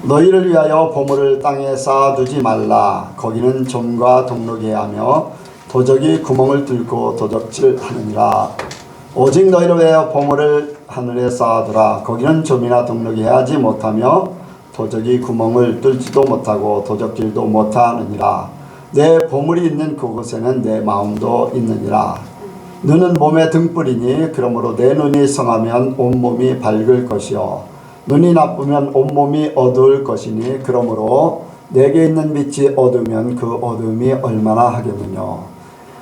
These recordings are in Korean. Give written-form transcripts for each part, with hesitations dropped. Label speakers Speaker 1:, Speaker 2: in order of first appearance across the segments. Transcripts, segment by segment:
Speaker 1: 너희를 위하여 보물을 땅에 쌓아두지 말라. 거기는 좀과 동록이 하며 도적이 구멍을 뚫고 도적질하느니라. 오직 너희를 위하여 보물을 하늘에 쌓아두라. 거기는 좀이나 동록이 하지 못하며 도적이 구멍을 뚫지도 못하고 도적질도 못하느니라. 내 보물이 있는 그곳에는 내 마음도 있느니라. 눈은 몸의 등불이니 그러므로 내 눈이 성하면 온몸이 밝을 것이요 눈이 나쁘면 온몸이 어두울 것이니 그러므로 내게 있는 빛이 어두우면 그 어두움이 얼마나 하겠느냐.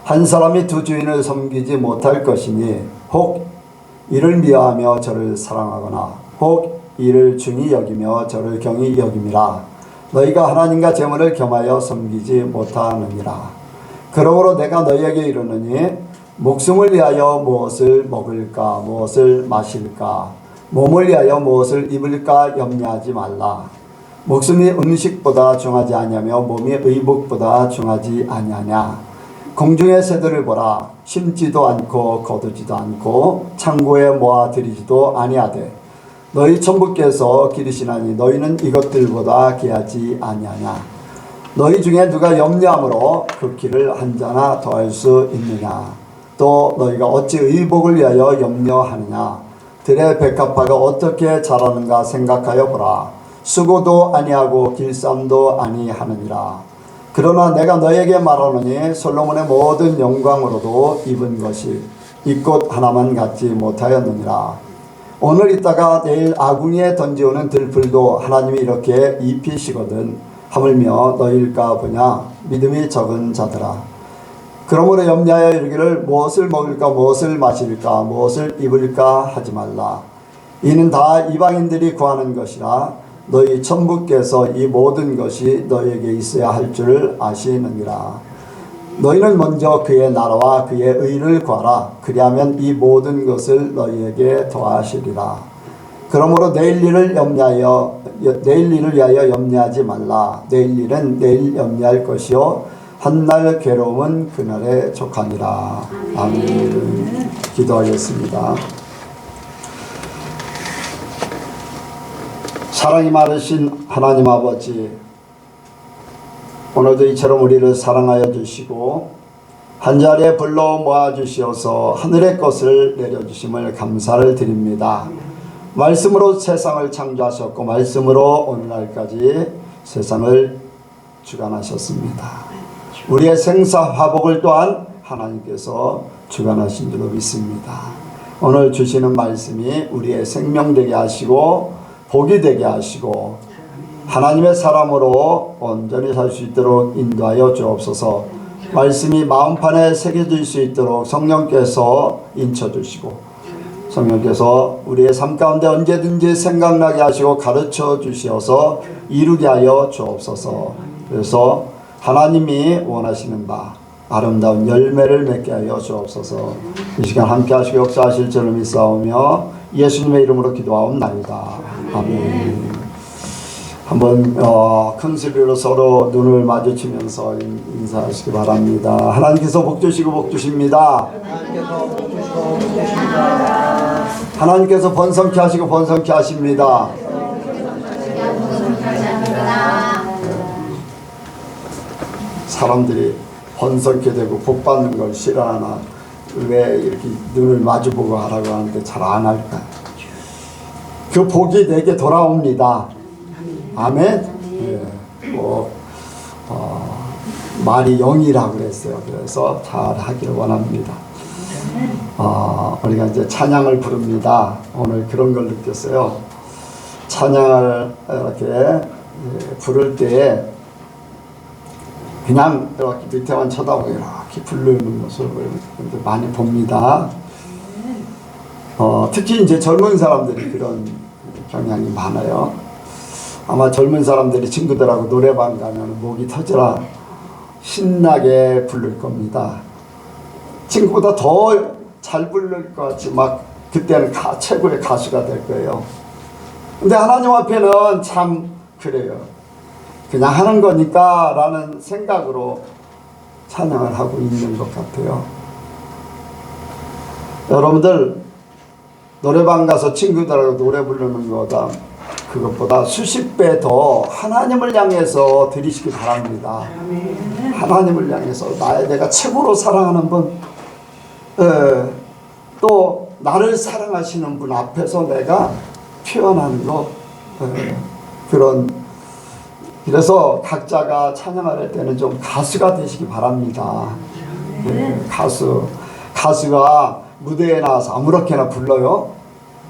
Speaker 1: 한 사람이 두 주인을 섬기지 못할 것이니 혹 이를 미워하며 저를 사랑하거나 혹 이를 중히 여기며 저를 경히 여김이라. 너희가 하나님과 재물을 겸하여 섬기지 못하느니라. 그러므로 내가 너희에게 이르노니 목숨을 위하여 무엇을 먹을까 무엇을 마실까 몸을 위하여 무엇을 입을까 염려하지 말라. 목숨이 음식보다 중하지 아니하며 몸이 의복보다 중하지 아니하냐. 공중의 새들을 보라. 심지도 않고 거두지도 않고 창고에 모아들이지도 아니하되 너희 천부께서 기르시나니 너희는 이것들보다 귀하지 아니하냐. 너희 중에 누가 염려함으로 그 키를 한 자나 더할 수 있느냐. 또 너희가 어찌 의복을 위하여 염려하느냐. 들의 백합화가 어떻게 자라는가 생각하여 보라. 수고도 아니하고 길쌈도 아니하느니라. 그러나 내가 너에게 말하노니 솔로몬의 모든 영광으로도 입은 것이 이 꽃 하나만 갖지 못하였느니라. 오늘 있다가 내일 아궁이에 던지오는 들풀도 하나님이 이렇게 입히시거든 하물며 너희일까 보냐. 믿음이 적은 자들아. 그러므로 염려하여 이르기를 무엇을 먹을까 무엇을 마실까 무엇을 입을까 하지 말라. 이는 다 이방인들이 구하는 것이라. 너희 천부께서 이 모든 것이 너희에게 있어야 할 줄을 아시느니라. 너희는 먼저 그의 나라와 그의 의를 구하라. 그리하면 이 모든 것을 너희에게 더하시리라. 그러므로 내일 일을 위하여 염려하지 말라. 내일 일은 내일 염려할 것이요 한날 괴로움은 그날에 족하니라. 아멘. 기도하겠습니다. 사랑이 많으신 하나님 아버지, 오늘도 이처럼 우리를 사랑하여 주시고 한자리에 불러 모아 주시어서 하늘의 것을 내려주심을 감사를 드립니다. 말씀으로 세상을 창조하셨고 말씀으로 오늘날까지 세상을 주관하셨습니다. 우리의 생사화복을 또한 하나님께서 주관하신 줄로 믿습니다. 오늘 주시는 말씀이 우리의 생명 되게 하시고 복이 되게 하시고 하나님의 사람으로 온전히 살 수 있도록 인도하여 주옵소서. 말씀이 마음판에 새겨질 수 있도록 성령께서 인쳐주시고 성령께서 우리의 삶 가운데 언제든지 생각나게 하시고 가르쳐 주시어서 이루게 하여 주옵소서. 그래서 하나님이 원하시는 바 아름다운 열매를 맺게 하여 주옵소서. 이 시간 함께 하시고 역사하실 줄을 믿사오며 예수님의 이름으로 기도하옵나이다. 아멘. 한번 큰 소리로 서로 눈을 마주치면서 인사하시기 바랍니다. 하나님께서 복 주시고 복 주십니다. 하나님께서 번성케 하시고 번성케 하십니다. 사람들이 번성케 되고 복 받는 걸 싫어하나 왜 이렇게 눈을 마주보고 하라고 하는데 잘 안 할까? 그 복이 내게 돌아옵니다. 아멘. 예, 말이 영이라고 그랬어요. 그래서 잘 하기를 원합니다. 우리가 이제 찬양을 부릅니다. 오늘 그런 걸 느꼈어요. 찬양을 이렇게 부를 때 그냥 이렇게 밑에만 쳐다보고 이렇게 부르는 모습을 많이 봅니다. 특히 이제 젊은 사람들이 그런 경향이 많아요. 아마 젊은 사람들이 친구들하고 노래방 가면 목이 터져라 신나게 부를 겁니다. 친구보다 더 잘 부를 것 같이 막 그때는 최고의 가수가 될 거예요. 근데 하나님 앞에는 참 그래요. 그냥 하는 거니까 라는 생각으로 찬양을 하고 있는 것 같아요. 여러분들 노래방 가서 친구들하고 노래 부르는 거보다 그것보다 수십 배 더 하나님을 향해서 드리시기 바랍니다. 하나님을 향해서 내가 최고로 사랑하는 분, 또 나를 사랑하시는 분 앞에서 내가 표현하는 것, 그래서 각자가 찬양할 때는 좀 가수가 되시기 바랍니다. 가수가 무대에 나와서 아무렇게나 불러요?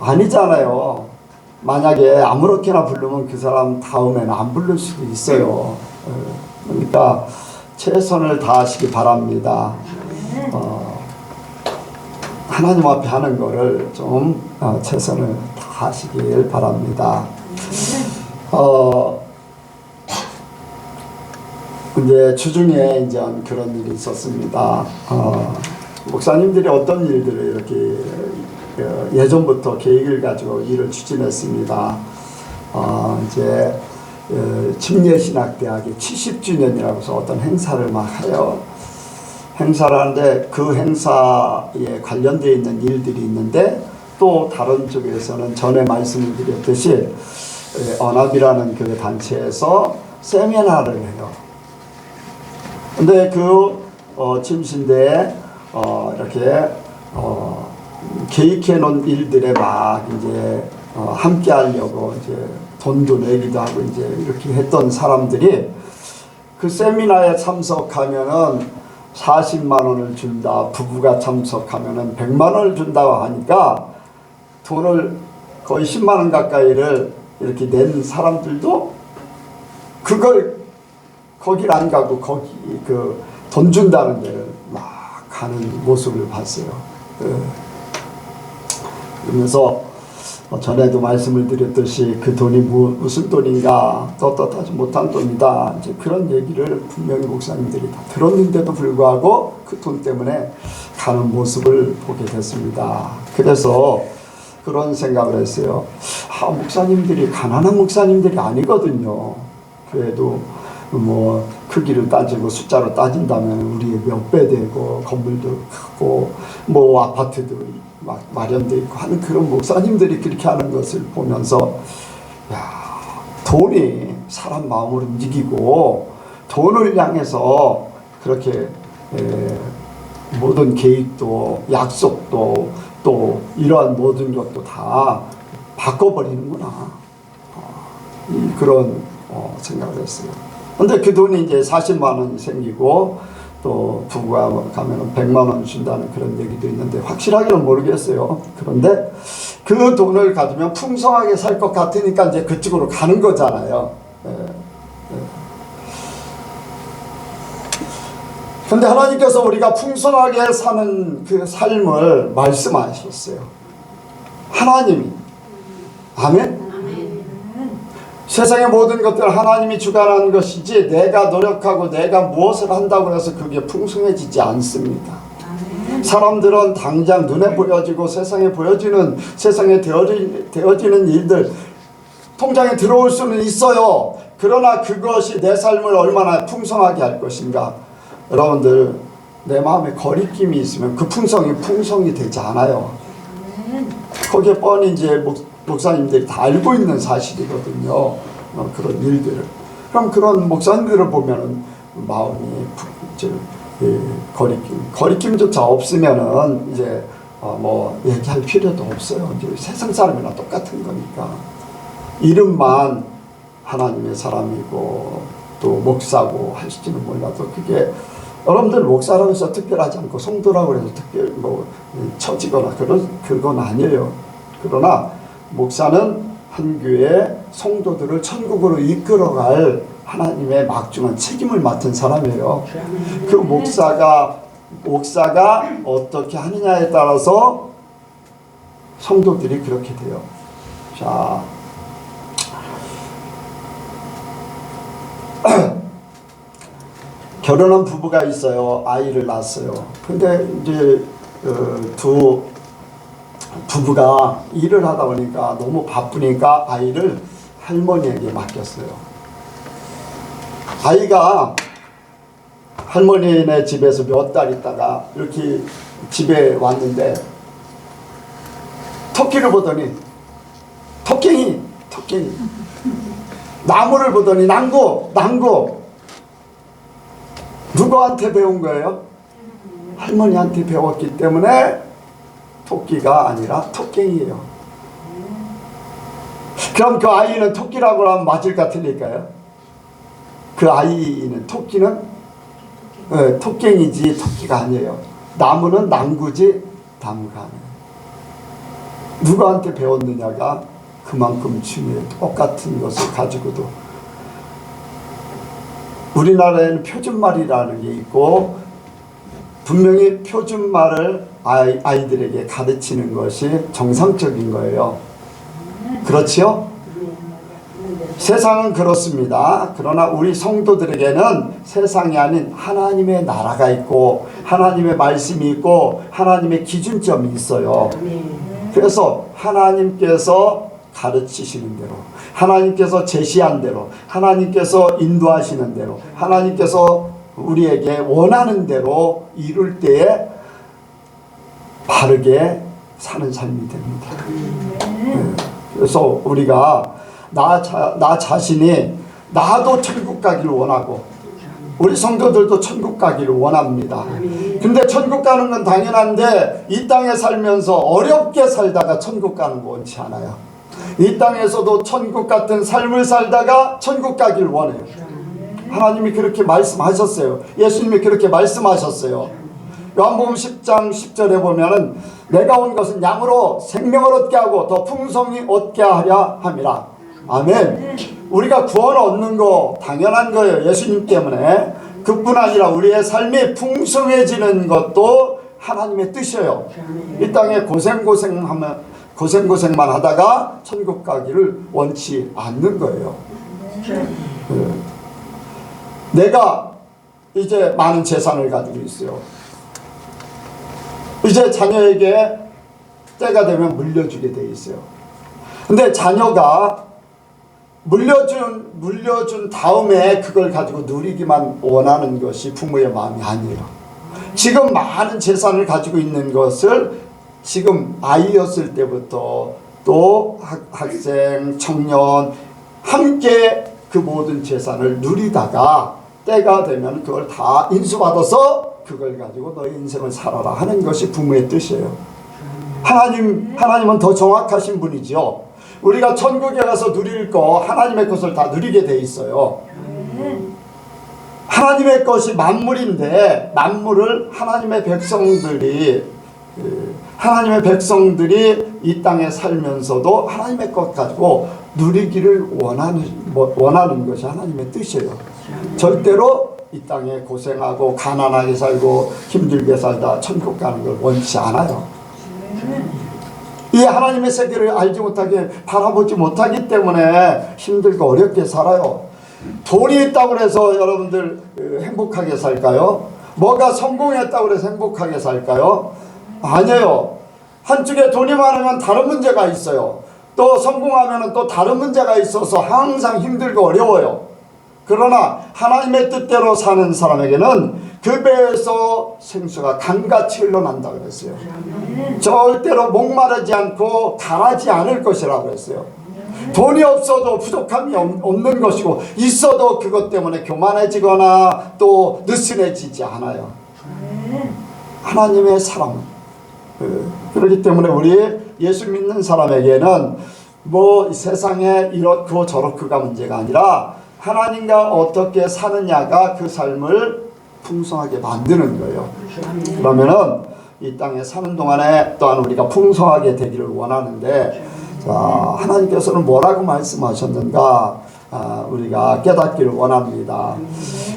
Speaker 1: 아니잖아요. 만약에 아무렇게나 부르면 그 사람 다음에는 안 부를 수도 있어요. 그러니까 최선을 다하시기 바랍니다. 하나님 앞에 하는 거를 좀 최선을 다하시길 바랍니다. 이제 주중에 이제 그런 일이 있었습니다. 목사님들이 어떤 일들을 이렇게 예전부터 계획을 가지고 일을 추진했습니다. 이제 침례신학대학이 70주년이라고 해서 어떤 행사를 막 해요. 행사를 하는데 그 행사에 관련되어 있는 일들이 있는데, 또 다른 쪽에서는 전에 말씀을 드렸듯이 언합이라는 그 단체에서 세미나를 해요. 근데 그 침신대에 이렇게 계획해 놓은 일들에 막 이제 함께 하려고 이제 돈도 내기도 하고 이제 이렇게 했던 사람들이 그 세미나에 참석하면은 40만 원을 준다, 부부가 참석하면은 100만 원을 준다고 하니까 돈을 거의 10만 원 가까이를 이렇게 낸 사람들도 그걸 거길 안 가고 거기 그 돈 준다는 데를 막 가는 모습을 봤어요. 그러면서 전에도 말씀을 드렸듯이 그 돈이 무슨 돈인가, 떳떳하지 못한 돈이다, 이제 그런 얘기를 분명히 목사님들이 다 들었는데도 불구하고 그 돈 때문에 가는 모습을 보게 됐습니다. 그래서 그런 생각을 했어요. 목사님들이 가난한 목사님들이 아니거든요. 그래도 뭐 크기를 따지고 숫자로 따진다면 우리의 몇 배 되고 건물도 크고 뭐 아파트도 막 마련되어 있고 하는 그런 목사님들이 그렇게 하는 것을 보면서, 돈이 사람 마음을 움직이고 돈을 향해서 그렇게 모든 계획도 약속도 또 이러한 모든 것도 다 바꿔버리는구나, 그런 생각을 했어요. 근데 그 돈이 이제 40만 원이 생기고 또 부부가 가면은 100만 원 준다는 그런 얘기도 있는데 확실하게는 모르겠어요. 그런데 그 돈을 가지면 풍성하게 살 것 같으니까 이제 그쪽으로 가는 거잖아요. 근데 하나님께서 우리가 풍성하게 사는 그 삶을 말씀하셨어요. 하나님이. 아멘? 세상의 모든 것들 하나님이 주관하는 것이지 내가 노력하고 내가 무엇을 한다고 해서 그게 풍성해지지 않습니다. 사람들은 당장 눈에 보여지고 세상에 보여지는, 세상에 되어지는 일들 통장에 들어올 수는 있어요. 그러나 그것이 내 삶을 얼마나 풍성하게 할 것인가. 여러분들, 내 마음에 거리낌이 있으면 그 풍성이 되지 않아요. 거기에 뻔히 이제 목사님들이 다 알고 있는 사실이거든요. 그런 일들을. 그럼 그런 목사님들을 보면은 마음이 거리낌조차 없으면은 이제 뭐 얘기할 필요도 없어요. 이제 세상 사람이나 똑같은 거니까. 이름만 하나님의 사람이고 또 목사고 할지는 몰라도 그게 여러분들 목사라고 해서 특별하지 않고 성도라고 해서 특별 뭐 처지거나 그건 아니에요. 그러나 목사는 한 교회 성도들을 천국으로 이끌어갈 하나님의 막중한 책임을 맡은 사람이에요. 그 목사가 어떻게 하느냐에 따라서 성도들이 그렇게 돼요. 자, 결혼한 부부가 있어요. 아이를 낳았어요. 근데 이제 두 부부가 일을 하다 보니까 너무 바쁘니까 아이를 할머니에게 맡겼어요. 아이가 할머니네 집에서 몇 달 있다가 이렇게 집에 왔는데 토끼를 보더니 토끼가 토끼. 나무를 보더니 난구. 누구한테 배운 거예요? 할머니한테 배웠기 때문에 토끼가 아니라 토깽이에요. 그럼 그 아이는 토끼라고 하면 맞을까 틀릴까요? 그 아이는 토끼는 토깽이지 토끼가 아니에요. 나무는 난구지 나무가 아니에요. 누구한테 배웠느냐가 그만큼 중요해요. 똑같은 것을 가지고도. 우리나라에는 표준말이라는 게 있고 분명히 표준말을 아이들에게 가르치는 것이 정상적인 거예요. 그렇지요? 세상은 그렇습니다. 그러나 우리 성도들에게는 세상이 아닌 하나님의 나라가 있고 하나님의 말씀이 있고 하나님의 기준점이 있어요. 그래서 하나님께서 가르치시는 대로, 하나님께서 제시한 대로, 하나님께서 인도하시는 대로, 하나님께서 우리에게 원하는 대로 이룰 때에 바르게 사는 삶이 됩니다. 그래서 우리가 나 자신이 나도 천국 가기를 원하고 우리 성도들도 천국 가기를 원합니다. 근데 천국 가는 건 당연한데 이 땅에 살면서 어렵게 살다가 천국 가는 거 원치 않아요. 이 땅에서도 천국 같은 삶을 살다가 천국 가기를 원해요. 하나님이 그렇게 말씀하셨어요. 예수님이 그렇게 말씀하셨어요. 요한복음 10장 10절에 보면은 내가 온 것은 양으로 생명을 얻게 하고 더 풍성히 얻게 하려 함이라. 아멘. 우리가 구원 얻는 거 당연한 거예요. 예수님 때문에. 그뿐 아니라 우리의 삶이 풍성해지는 것도 하나님의 뜻이에요. 이 땅에 고생만 하다가 천국 가기를 원치 않는 거예요. 내가 이제 많은 재산을 가지고 있어요. 이제 자녀에게 때가 되면 물려주게 돼 있어요. 근데 자녀가 물려준 다음에 그걸 가지고 누리기만 원하는 것이 부모의 마음이 아니에요. 지금 많은 재산을 가지고 있는 것을 지금 아이였을 때부터 또 학생, 청년 함께 그 모든 재산을 누리다가 때가 되면 그걸 다 인수받아서 그걸 가지고 너의 인생을 살아라 하는 것이 부모의 뜻이에요. 하나님은 더 정확하신 분이죠. 우리가 천국에 가서 누릴 거 하나님의 것을 다 누리게 돼 있어요. 하나님의 것이 만물인데 만물을 하나님의 백성들이 이 땅에 살면서도 하나님의 것 가지고 누리기를 원하는 것이 하나님의 뜻이에요. 절대로 이 땅에 고생하고 가난하게 살고 힘들게 살다 천국 가는 걸 원치 않아요. 이 하나님의 세계를 알지 못하게 바라보지 못하기 때문에 힘들고 어렵게 살아요. 돈이 있다고 해서 여러분들 행복하게 살까요? 뭐가 성공했다고 해서 행복하게 살까요? 아니에요. 한쪽에 돈이 많으면 다른 문제가 있어요. 또 성공하면 또 다른 문제가 있어서 항상 힘들고 어려워요. 그러나 하나님의 뜻대로 사는 사람에게는 그 배에서 생수가 강같이 흘러난다고 그랬어요. 절대로 목마르지 않고 가라지 않을 것이라고 했어요. 돈이 없어도 부족함이 없는 것이고 있어도 그것 때문에 교만해지거나 또 느슨해지지 않아요. 하나님의 사랑은 그렇기 때문에 우리 예수 믿는 사람에게는 뭐 세상에 이렇고 저렇고가 문제가 아니라 하나님과 어떻게 사느냐가 그 삶을 풍성하게 만드는 거예요. 그러면은 이 땅에 사는 동안에 또한 우리가 풍성하게 되기를 원하는데, 자, 하나님께서는 뭐라고 말씀하셨는가 우리가 깨닫기를 원합니다.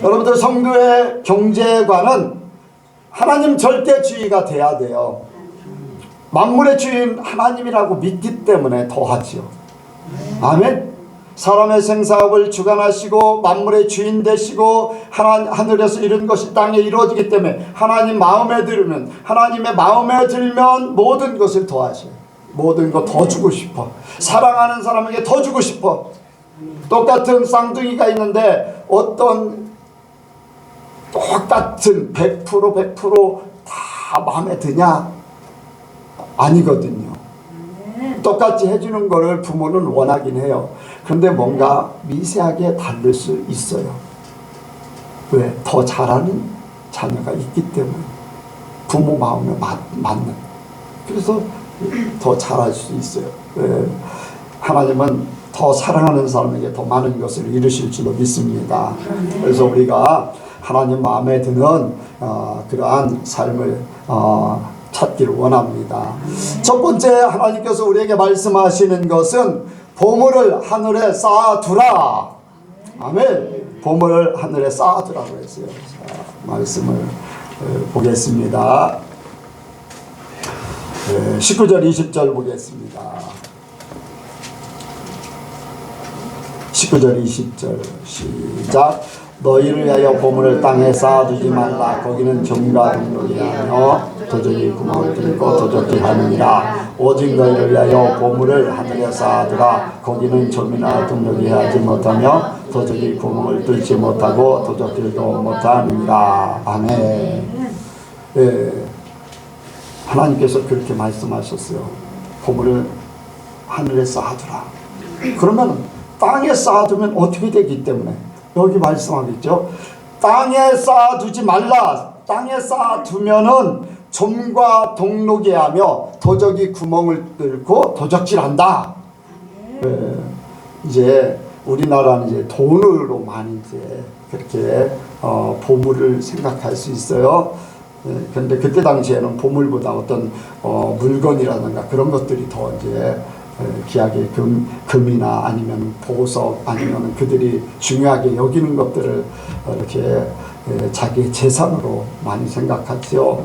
Speaker 1: 여러분들 성도의 경제관은 하나님 절대주의가 돼야 돼요. 만물의 주인 하나님이라고 믿기 때문에 더하지요. 아멘. 사람의 생사업을 주관하시고 만물의 주인 되시고 하늘에서 이룬 것이 땅에 이루어지기 때문에 하나님 마음에 들으면, 하나님의 마음에 들면 모든 것을 더하셔요. 모든 것 더 주고 싶어. 사랑하는 사람에게 더 주고 싶어. 똑같은 쌍둥이가 있는데 어떤 똑같은 100% 다 마음에 드냐? 아니거든요. 똑같이 해주는 거를 부모는 원하긴 해요. 그런데 뭔가 미세하게 다를 수 있어요. 왜? 더 잘하는 자녀가 있기 때문에. 부모 마음에 맞는. 그래서 더 잘할 수 있어요. 왜? 하나님은 더 사랑하는 사람에게 더 많은 것을 이루실 줄로 믿습니다. 그래서 우리가 하나님 마음에 드는 그러한 삶을 찾기를 원합니다. 첫 번째 하나님께서 우리에게 말씀하시는 것은 보물을 하늘에 쌓아두라. 아멘. 보물을 하늘에 쌓아두라고 했어요. 자, 말씀을 보겠습니다. 19절 20절 보겠습니다. 19절 20절 시작. 너희를 위하여 보물을 땅에 쌓아두지 말라. 거기는 점과 등록이 하며 도적이 구멍을 뚫고 도적질 하느니라. 오직 너희를 위하여 보물을 하늘에 쌓아두라. 거기는 점이나 등록이 하지 못하며 도적이 구멍을 뚫지 못하고 도적질도 못하느니라. 아멘. 예, 하나님께서 그렇게 말씀하셨어요. 보물을 하늘에 쌓아두라. 그러면 땅에 쌓아두면 어떻게 되기 때문에 여기 말씀하겠죠. 땅에 쌓아두지 말라. 땅에 쌓아두면은 점과 동록이 하며 도적이 구멍을 뚫고 도적질한다. 네. 이제 우리나라는 이제 돈으로 많이 이제 그렇게 보물을 생각할 수 있어요. 그런데 그때 당시에는 보물보다 어떤 물건이라든가 그런 것들이 더 이제 귀하게 금이나 아니면 보석 아니면 그들이 중요하게 여기는 것들을 이렇게 자기 재산으로 많이 생각하죠.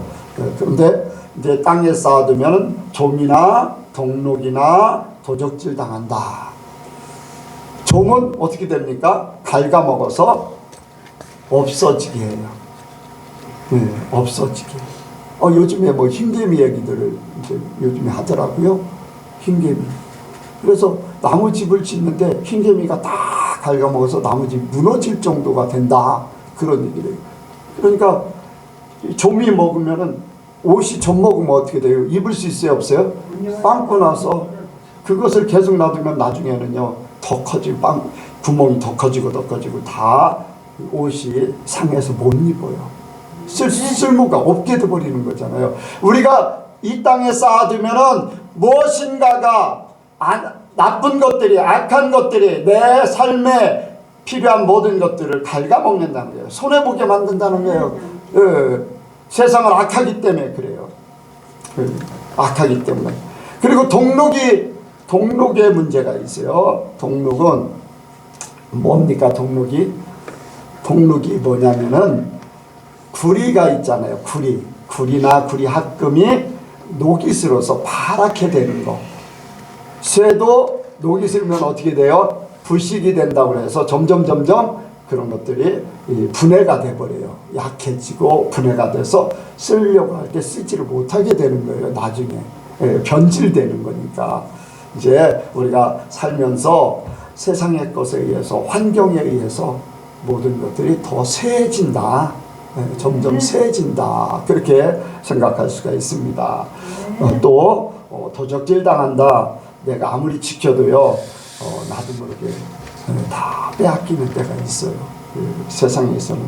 Speaker 1: 그런데 이제 땅에 쌓아두면 좀이나 동록이나 도적질 당한다. 좀은 어떻게 됩니까? 갉아먹어서 없어지게 해요. 네, 없어지게. 요즘에 뭐 흰개미 얘기들을 이제 요즘에 하더라고요. 흰개미. 그래서 나무집을 짓는데 흰개미가 다 갉아먹어서 나무집 무너질 정도가 된다. 그런 얘기를 해요. 그러니까 좀이 먹으면은 옷이 좀 먹으면 어떻게 돼요? 입을 수 있어요? 없어요? 빵꾸 나서 그것을 계속 놔두면 나중에는요 더 커지고 구멍이 더 커지고 다 옷이 상해서 못 입어요. 쓸모가 없게 돼버리는 거잖아요. 우리가 이 땅에 쌓아두면은 무엇인가가 나쁜 것들이 악한 것들이 내 삶에 필요한 모든 것들을 갉아먹는다는 거예요. 손해보게 만든다는 거예요. 세상은 악하기 때문에 그래요. 악하기 때문에. 그리고 동록의 문제가 있어요. 동록은 뭡니까? 동록이 뭐냐면은 구리가 있잖아요. 구리나 구리 합금이 녹이 슬어서 파랗게 되는 거. 쇠도 녹이 슬면 어떻게 돼요? 부식이 된다고 해서 점점 그런 것들이 분해가 돼버려요. 약해지고 분해가 돼서 쓰려고 할 때 쓰지를 못하게 되는 거예요. 나중에 변질되는 거니까. 이제 우리가 살면서 세상의 것에 의해서 환경에 의해서 모든 것들이 더 쇠해진다. 점점 쇠해진다. 그렇게 생각할 수가 있습니다. 또 도적질 당한다. 내가 아무리 지켜도요 나도 모르게 다 빼앗기는 때가 있어요. 세상에서는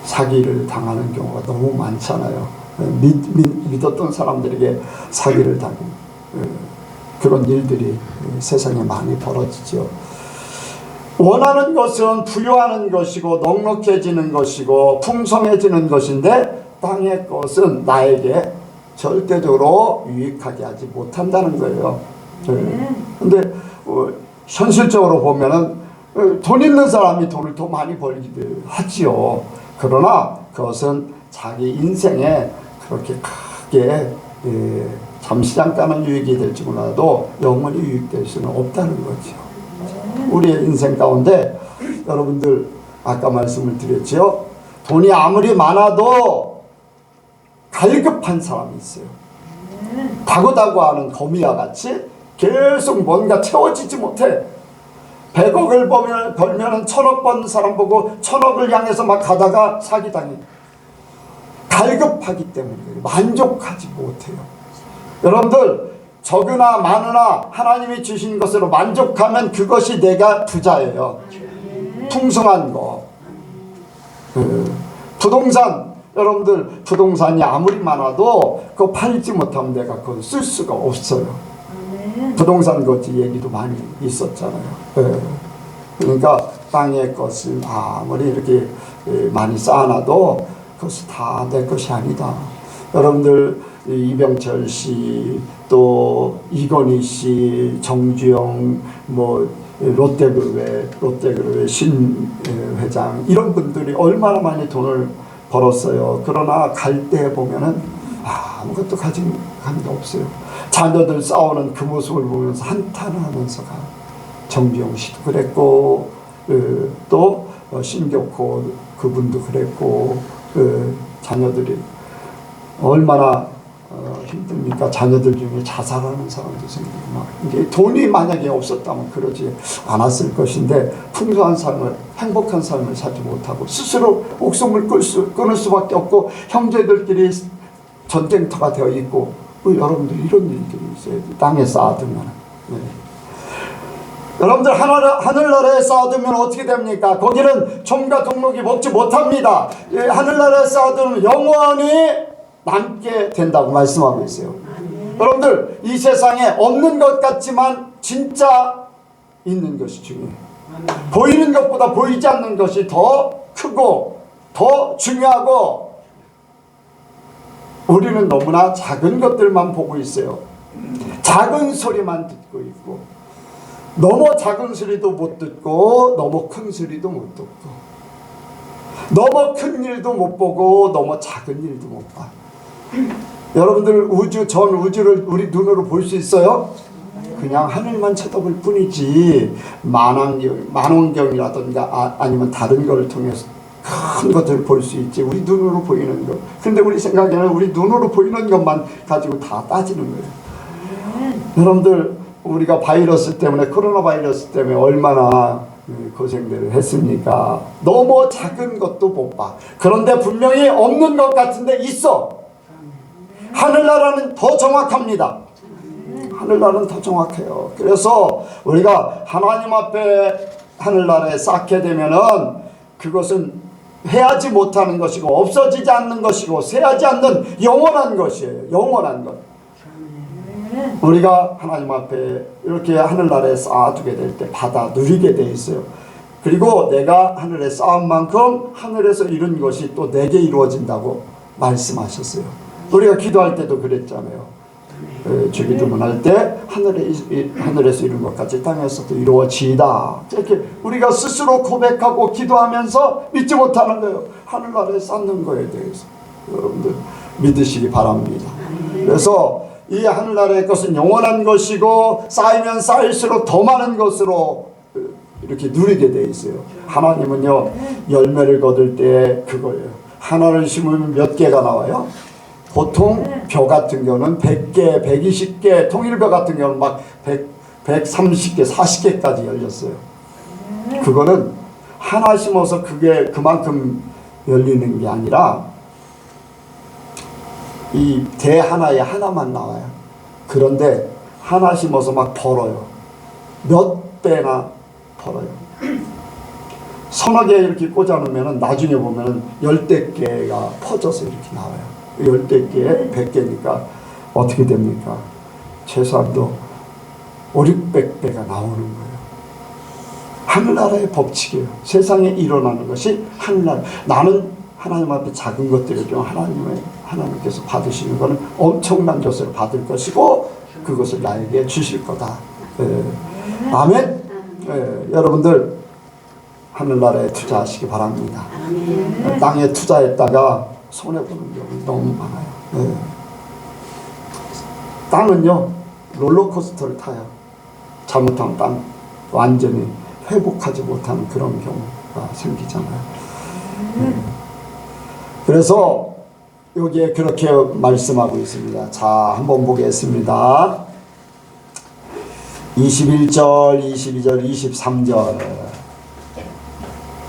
Speaker 1: 사기를 당하는 경우가 너무 많잖아요. 믿었던 사람들에게 사기를 당하는 그런 일들이 세상에 많이 벌어지죠. 원하는 것은 부유하는 것이고 넉넉해지는 것이고 풍성해지는 것인데 땅의 것은 나에게 절대적으로 유익하게 하지 못한다는 거예요. 근데 현실적으로 보면은 돈 있는 사람이 돈을 더 많이 벌기도 하지요. 그러나 그것은 자기 인생에 그렇게 크게 잠시 잠깐은 유익이 될지 몰라도 영원히 유익될 수는 없다는 거죠. 우리의 인생 가운데 여러분들 아까 말씀을 드렸죠. 돈이 아무리 많아도 갈급한 사람이 있어요. 다고다고하는 거미와 같이 계속 뭔가 채워지지 못해. 100억을 벌면 1000억 번 사람 보고 1000억을 향해서 막 가다가 사기당해. 갈급하기 때문에 만족하지 못해요. 여러분들 적으나 많으나 하나님이 주신 것으로 만족하면 그것이 내가 부자예요. 풍성한 거. 부동산, 여러분들 부동산이 아무리 많아도 그거 팔지 못하면 내가 그걸 쓸 수가 없어요. 부동산 거지 얘기도 많이 있었잖아요. 그러니까 땅의 것을 아무리 이렇게 많이 쌓아놔도 그것이 다 내 것이 아니다. 여러분들 이병철 씨, 또 이건희 씨, 정주영, 롯데그룹의 신 회장, 이런 분들이 얼마나 많이 돈을 벌었어요. 그러나 갈 때 보면은 아무것도 가진 게 없어요. 자녀들 싸우는 그 모습을 보면서 한탄하면서 가. 정주영 씨도 그랬고, 또 신격호 그분도 그랬고, 자녀들이 얼마나 힘듭니까? 자녀들 중에 자살하는 사람도 생기고 막. 이게 돈이 만약에 없었다면 그러지 않았을 것인데, 풍성한 삶을, 행복한 삶을 살지 못하고 스스로 목숨을 끊을 수밖에 없고, 형제들끼리 전쟁터가 되어 있고, 여러분들 이런 일들이 있어요. 땅에 쌓아두면. 네. 여러분들 하늘나라에 쌓아두면 어떻게 됩니까? 거기는 좀과 동록이 먹지 못합니다. 하늘나라에 쌓아두면 영원히 남게 된다고 말씀하고 있어요. 여러분들 이 세상에 없는 것 같지만 진짜 있는 것이 중요해요. 보이는 것보다 보이지 않는 것이 더 크고 더 중요하고, 우리는 너무나 작은 것들만 보고 있어요. 작은 소리만 듣고 있고, 너무 작은 소리도 못 듣고 너무 큰 소리도 못 듣고, 너무 큰 일도 못 보고 너무 작은 일도 못 봐. 여러분들 전 우주를 우리 눈으로 볼 수 있어요? 그냥 하늘만 쳐다볼 뿐이지, 만원경이라든가 아니면 다른 걸 통해서 큰 것을 볼 수 있지, 우리 눈으로 보이는 것. 근데 우리 생각에는 우리 눈으로 보이는 것만 가지고 다 따지는 거예요. 여러분들 우리가 바이러스 때문에, 코로나 바이러스 때문에 얼마나 고생들을 했습니까? 너무 작은 것도 못 봐. 그런데 분명히 없는 것 같은데 있어. 하늘나라는 더 정확합니다. 하늘나라는 더 정확해요. 그래서 우리가 하나님 앞에 하늘나라에 쌓게 되면은 그것은 해하지 못하는 것이고 없어지지 않는 것이고 새하지 않는 영원한 것이에요. 영원한 것. 우리가 하나님 앞에 이렇게 하늘나라에 쌓아두게 될 때 받아 누리게 돼 있어요. 그리고 내가 하늘에 쌓은 만큼 하늘에서 이룬 것이 또 내게 이루어진다고 말씀하셨어요. 우리가 기도할 때도 그랬잖아요. 주기도문 할 때 하늘에서 이룬 것 같이 땅에서도 이루어지이다. 이렇게 우리가 스스로 고백하고 기도하면서 믿지 못하는 거예요. 하늘나라에 쌓는 거에 대해서 여러분들 믿으시기 바랍니다. 그래서 이 하늘나라의 것은 영원한 것이고 쌓이면 쌓일수록 더 많은 것으로 이렇게 누리게 돼 있어요. 하나님은요, 열매를 거둘 때 그거예요. 하나를 심으면 몇 개가 나와요? 보통 벼 같은 경우는 100개, 120개, 통일벼 같은 경우는 막 130개, 40개까지 열렸어요. 그거는 하나 심어서 그게 그만큼 열리는 게 아니라 이 대 하나에 하나만 나와요. 그런데 하나 심어서 막 벌어요. 몇 배나 벌어요. 서너 개 이렇게 꽂아놓으면 나중에 보면 10대 개가 퍼져서 이렇게 나와요. 10대 개에 100개니까 어떻게 됩니까? 최소한도 500~600배가 나오는 거예요. 하늘나라의 법칙이에요. 세상에 일어나는 것이 하늘나라. 나는 하나님 앞에 작은 것들을 좀 하나님께서 받으시는 것은 엄청난 것을 받을 것이고 그것을 나에게 주실 거다. 아멘. 여러분들 하늘나라에 투자하시기 바랍니다. 땅에 투자했다가 손해보는 경우 너무 많아요. 땅은요, 롤러코스터를 타요. 잘못하면 땅 완전히 회복하지 못하는 그런 경우가 생기잖아요. 그래서 여기에 그렇게 말씀하고 있습니다. 자, 한번 보겠습니다. 21절, 22절, 23절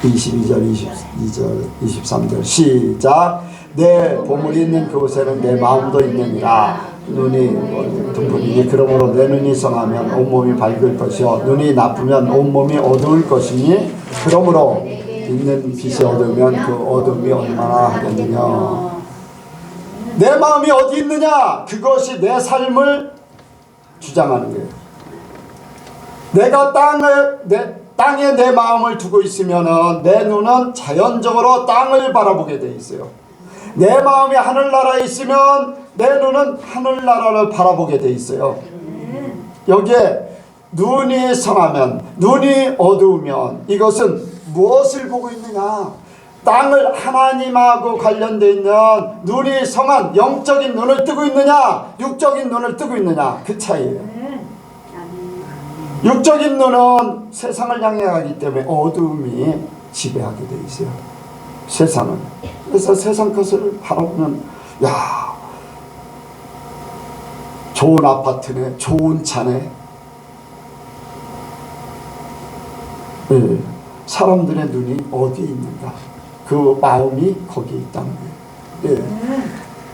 Speaker 1: 22절, 22절, 23절 시작. 내 보물이 있는 그곳에는 내 마음도 있느니라. 눈이 등불이니 그러므로 내 눈이 성하면 온몸이 밝을 것이요 눈이 나쁘면 온몸이 어두울 것이니 그러므로 있는 빛이 어두우면 그 어둠이 얼마나 하겠느냐. 내 마음이 어디 있느냐? 그것이 내 삶을 주장하는 거예요. 내가 땅에 내 마음을 두고 있으면 내 눈은 자연적으로 땅을 바라보게 돼 있어요. 내 마음이 하늘나라에 있으면 내 눈은 하늘나라를 바라보게 돼 있어요. 여기에 눈이 성하면, 눈이 어두우면 이것은 무엇을 보고 있느냐? 땅을 하나님하고 관련되어 있는 눈이 성한 영적인 눈을 뜨고 있느냐, 육적인 눈을 뜨고 있느냐, 그 차이예요. 육적인 눈은 세상을 향해 가기 때문에 어두움이 지배하게 돼 있어요. 세상은. 그래서 세상 것을 바라보면 야, 좋은 아파트네, 좋은 차네. 네. 사람들의 눈이 어디에 있는가? 그 마음이 거기에 있다는 거예요. 네.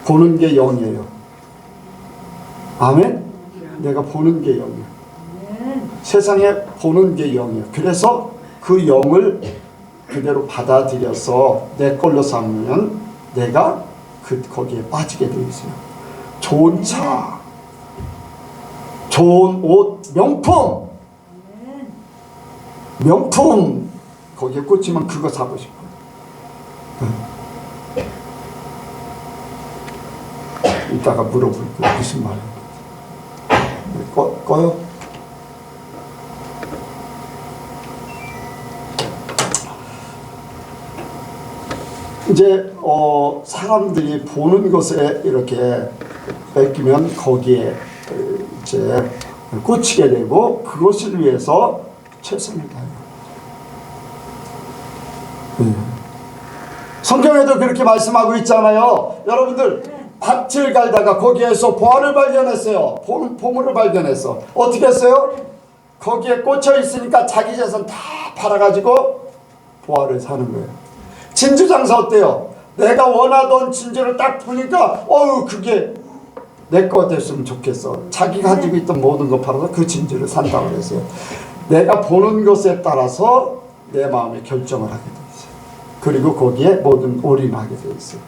Speaker 1: 보는 게 영이에요. 아멘? 내가 보는 게 영이에요. 세상에 보는 게 영이에요. 그래서 그 영을 그대로 받아들여서 내 걸로 삼으면 내가 거기에 빠지게 되어 있어요. 좋은 차, 좋은 옷, 명품, 거기에 꽂히면 그거 사고 싶어요. 이따가 물어볼 거예요. 무슨 말이에요? 꺼요? 이제 사람들이 보는 것에 이렇게 뺏기면 거기에 이제 꽂히게 되고 그것을 위해서 최선을 다해요. 네. 성경에도 그렇게 말씀하고 있잖아요. 여러분들 밭을 갈다가 거기에서 보화를 발견했어요. 보물을 발견했어. 어떻게 했어요? 거기에 꽂혀 있으니까 자기 재산 다 팔아가지고 보화를 사는 거예요. 진주 장사 어때요? 내가 원하던 진주를 딱 보니까 그게 내 거 됐으면 좋겠어. 자기가 가지고 있던 모든 거 팔아서 그 진주를 산다고 그랬어요. 내가 보는 것에 따라서 내 마음의 결정을 하게 돼 있어요. 그리고 거기에 모든 올인하게 돼 있어요.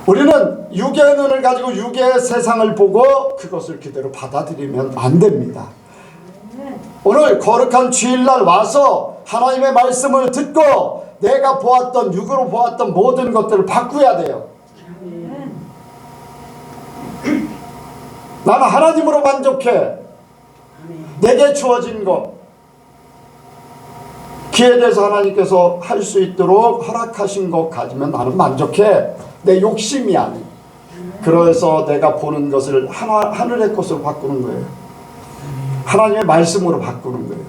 Speaker 1: 우리는 육의 눈을 가지고 육의 세상을 보고 그것을 그대로 받아들이면 안 됩니다. 오늘 거룩한 주일날 와서 하나님의 말씀을 듣고 내가 보았던, 육으로 보았던 모든 것들을 바꾸어야 돼요. 나는 하나님으로 만족해. 내게 주어진 것, 기회에 대해서 하나님께서 할 수 있도록 허락하신 것 가지면 나는 만족해. 내 욕심이 아니에요. 그래서 내가 보는 것을 하늘의 것으로 바꾸는 거예요. 하나님의 말씀으로 바꾸는 거예요.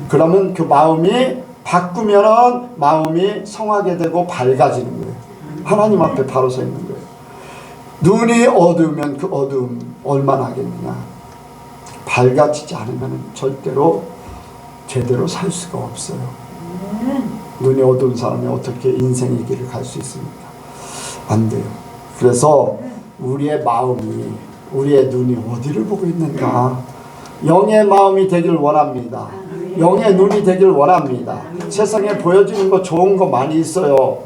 Speaker 1: 그러면 그 마음이 바꾸면은 마음이 성하게 되고 밝아지는 거예요. 하나님 앞에 바로 서 있는 거예요. 눈이 어두우면 그 어두움 얼마나 하겠느냐. 밝아지지 않으면 절대로 제대로 살 수가 없어요. 눈이 어두운 사람이 어떻게 인생의 길을 갈 수 있습니까? 안 돼요. 그래서 우리의 마음이, 우리의 눈이 어디를 보고 있는가? 영의 마음이 되길 원합니다. 영의 눈이 되길 원합니다. 세상에 보여지는 거 좋은 거 많이 있어요.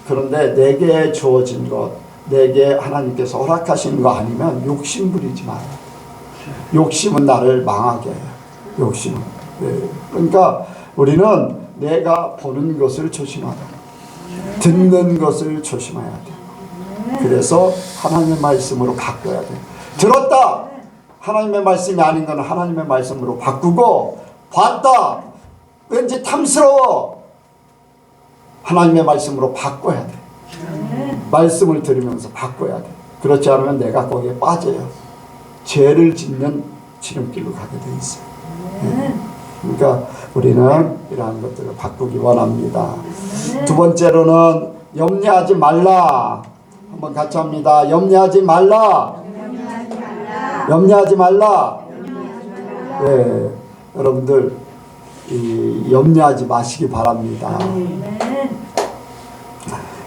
Speaker 1: 그런데 내게 주어진 것, 내게 하나님께서 허락하신 거 아니면 욕심 부리지 마요. 욕심은 나를 망하게 해요. 욕심은. 네. 그러니까 우리는 내가 보는 것을 조심하라. 듣는 것을 조심해야 돼. 그래서 하나님의 말씀으로 바꿔야 돼. 들었다. 하나님의 말씀이 아닌 건 하나님의 말씀으로 바꾸고, 봤다. 왠지 탐스러워. 하나님의 말씀으로 바꿔야 돼. 말씀을 들으면서 바꿔야 돼. 그렇지 않으면 내가 거기에 빠져요. 죄를 짓는 지름길로 가게 돼 있어요. 네. 그러니까 우리는 이러한 것들을 바꾸기 원합니다. 두 번째로는 염려하지 말라. 한번 같이 합니다. 염려하지 말라. 염려하지 말라. 네, 여러분들 염려하지 마시기 바랍니다.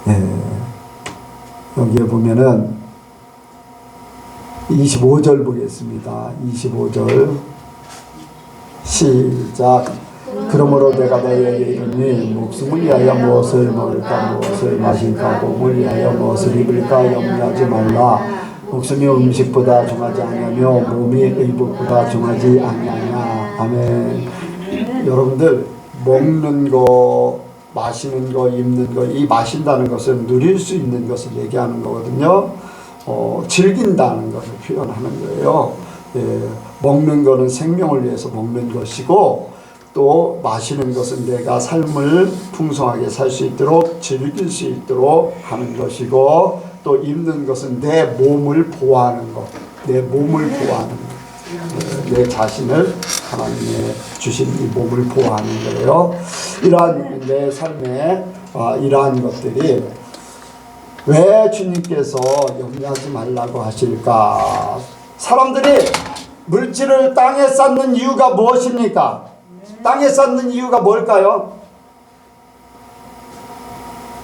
Speaker 1: 네, 여기에 보면은 25절 보겠습니다. 25절 시작. 그러므로 내가 너희에게 이르니 목숨을 위하여 무엇을 먹을까 무엇을 마실까 몸을 위하여 무엇을 입을까 염려하지 말라. 목숨이 음식보다 중하지 아니하며 몸이 의복보다 중하지 아니하냐. 아멘. 여러분들 먹는 거 마시는 거 입는 거, 이 마신다는 것은 누릴 수 있는 것을 얘기하는 거거든요. 즐긴다는 것을 표현하는 거예요. 예, 먹는 거는 생명을 위해서 먹는 것이고 또 마시는 것은 내가 삶을 풍성하게 살 수 있도록 즐길 수 있도록 하는 것이고 또 입는 것은 내 몸을 보호하는 것, 내 몸을 보호하는 것, 내 자신을 하나님의 주신 이 몸을 보호하는 거예요. 이러한 내 삶에 이러한 것들이 왜 주님께서 염려하지 말라고 하실까? 사람들이 물질을 땅에 쌓는 이유가 무엇입니까? 땅에 쌓는 이유가 뭘까요?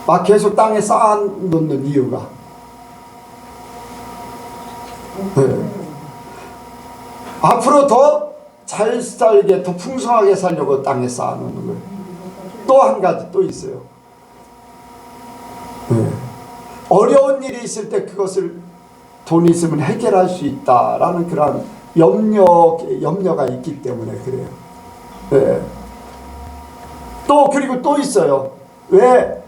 Speaker 1: 막 계속 땅에 쌓아놓는 이유가 앞으로 더 잘 살게 더 풍성하게 살려고 땅에 쌓아놓는 거예요. 또 한 가지 또 있어요. 어려운 일이 있을 때 그것을 돈이 있으면 해결할 수 있다라는 그런 염려가 있기 때문에 그래요. 또 그리고 또 있어요. 왜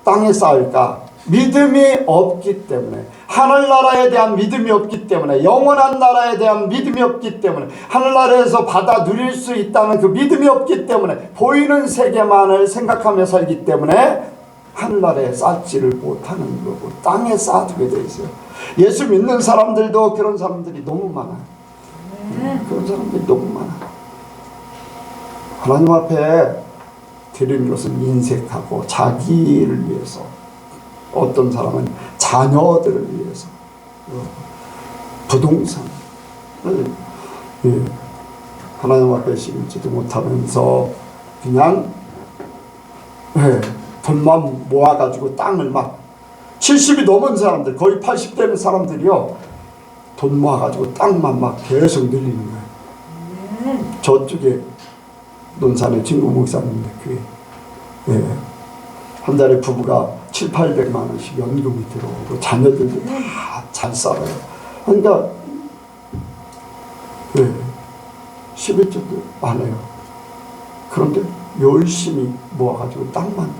Speaker 1: 땅에 쌓을까? 믿음이 없기 때문에, 하늘나라에 대한 믿음이 없기 때문에, 영원한 나라에 대한 믿음이 없기 때문에, 하늘나라에서 받아 누릴 수 있다는 그 믿음이 없기 때문에, 보이는 세계만을 생각하며 살기 때문에 하늘나라에 쌓지를 못하는 거고 땅에 쌓아두게 돼 있어요. 예수 믿는 사람들도 그런 사람들이 너무 많아요. 그런 사람들이 너무 많아요. 하나님 앞에 드리는 것은 인색하고 자기를 위해서, 어떤 사람은 자녀들을 위해서, 부동산을 하나님 앞에 심지도 못하면서 그냥 돈만 모아가지고 땅을 막 70이 넘은 사람들, 거의 80 되는 사람들이요, 돈 모아가지고 땅만 막 계속 늘리는 거예요. 저쪽에 논산의 친구 목사님인데 그게 한 달에 부부가 700~800만 원씩 연금이 들어오고 자녀들도 다 잘 살아요. 그러니까 11조도 많아요. 그런데 열심히 모아가지고 땅만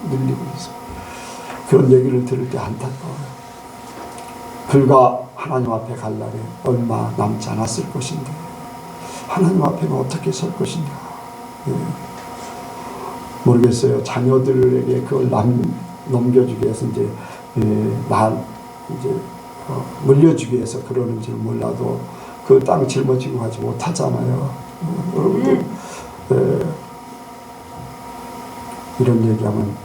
Speaker 1: 늘리고 있어요. 그런 얘기를 들을 때 안타까워요. 불과 하나님 앞에 갈 날에 얼마 남지 않았을 것인데 하나님 앞에는 어떻게 설 것인가. 모르겠어요. 자녀들에게 그걸 넘겨주기 위해서 이제 물려주기 위해서 그러는지 몰라도 그 땅 짊어지고 가지 못하잖아요. 여러분들 이런 얘기하면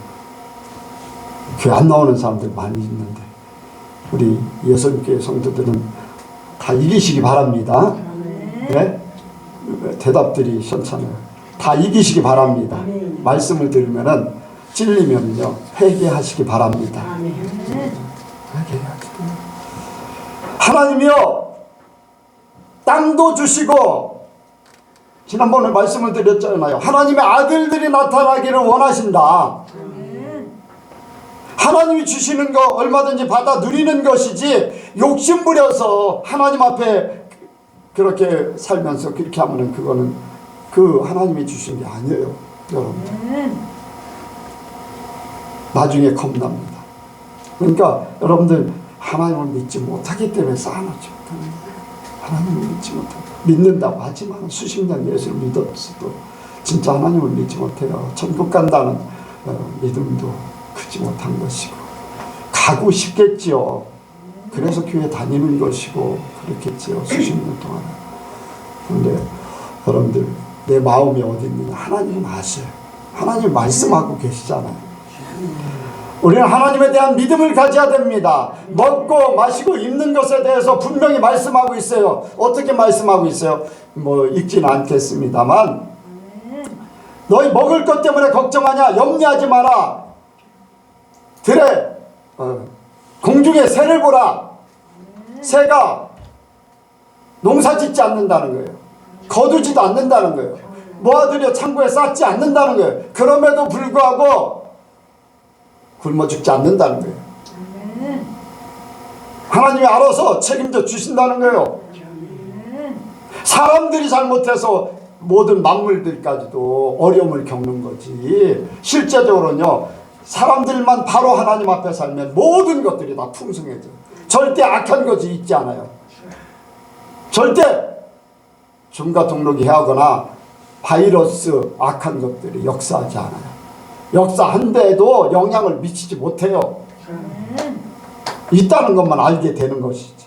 Speaker 1: 교회 안 나오는 사람들 많이 있는데 우리 예선교회 성도들은 다 이기시기 바랍니다. 네? 대답들이 시원찮아요. 다 이기시기 바랍니다. 말씀을 들으면은 찔리면요 회개하시기 바랍니다. 회개하시기. 하나님이요 땅도 주시고, 지난번에 말씀을 드렸잖아요. 하나님의 아들들이 나타나기를 원하신다. 하나님이 주시는 거 얼마든지 받아 누리는 것이지 욕심부려서 하나님 앞에 그렇게 살면서 그렇게 하면은 그거는 그 하나님이 주신 게 아니에요. 여러분들 나중에 겁납니다. 그러니까 여러분들 하나님을 믿지 못하기 때문에 쌓아놓지 못하는 거예요. 하나님을 믿지 못하고, 믿는다고 하지만 수십 년 예수를 믿었어도 진짜 하나님을 믿지 못해요. 천국 간다는 믿음도 크지 못한 것이고, 가고 싶겠지요. 그래서 교회 다니는 것이고 그렇겠지요. 수십 년 동안. 그런데 여러분들 내 마음이 어디 있느냐 하나님은 아세요. 하나님 말씀하고 계시잖아요. 우리는 하나님에 대한 믿음을 가져야 됩니다. 먹고 마시고 입는 것에 대해서 분명히 말씀하고 있어요. 어떻게 말씀하고 있어요? 뭐 읽지는 않겠습니다만, 너희 먹을 것 때문에 걱정하냐? 염려하지 마라. 들에 공중의 새를 보라. 새가 농사 짓지 않는다는 거예요. 거두지도 않는다는 거예요. 모아들여 창고에 쌓지 않는다는 거예요. 그럼에도 불구하고 굶어 죽지 않는다는 거예요. 하나님이 알아서 책임져 주신다는 거예요. 사람들이 잘못해서 모든 만물들까지도 어려움을 겪는 거지, 실제적으로는요 사람들만 바로 하나님 앞에 살면 모든 것들이 다 풍성해져요. 절대 악한 것이 있지 않아요. 절대 종과 동록이 해하거나 바이러스 악한 것들이 역사하지 않아요. 역사한데도 영향을 미치지 못해요. 있다는 것만 알게 되는 것이지.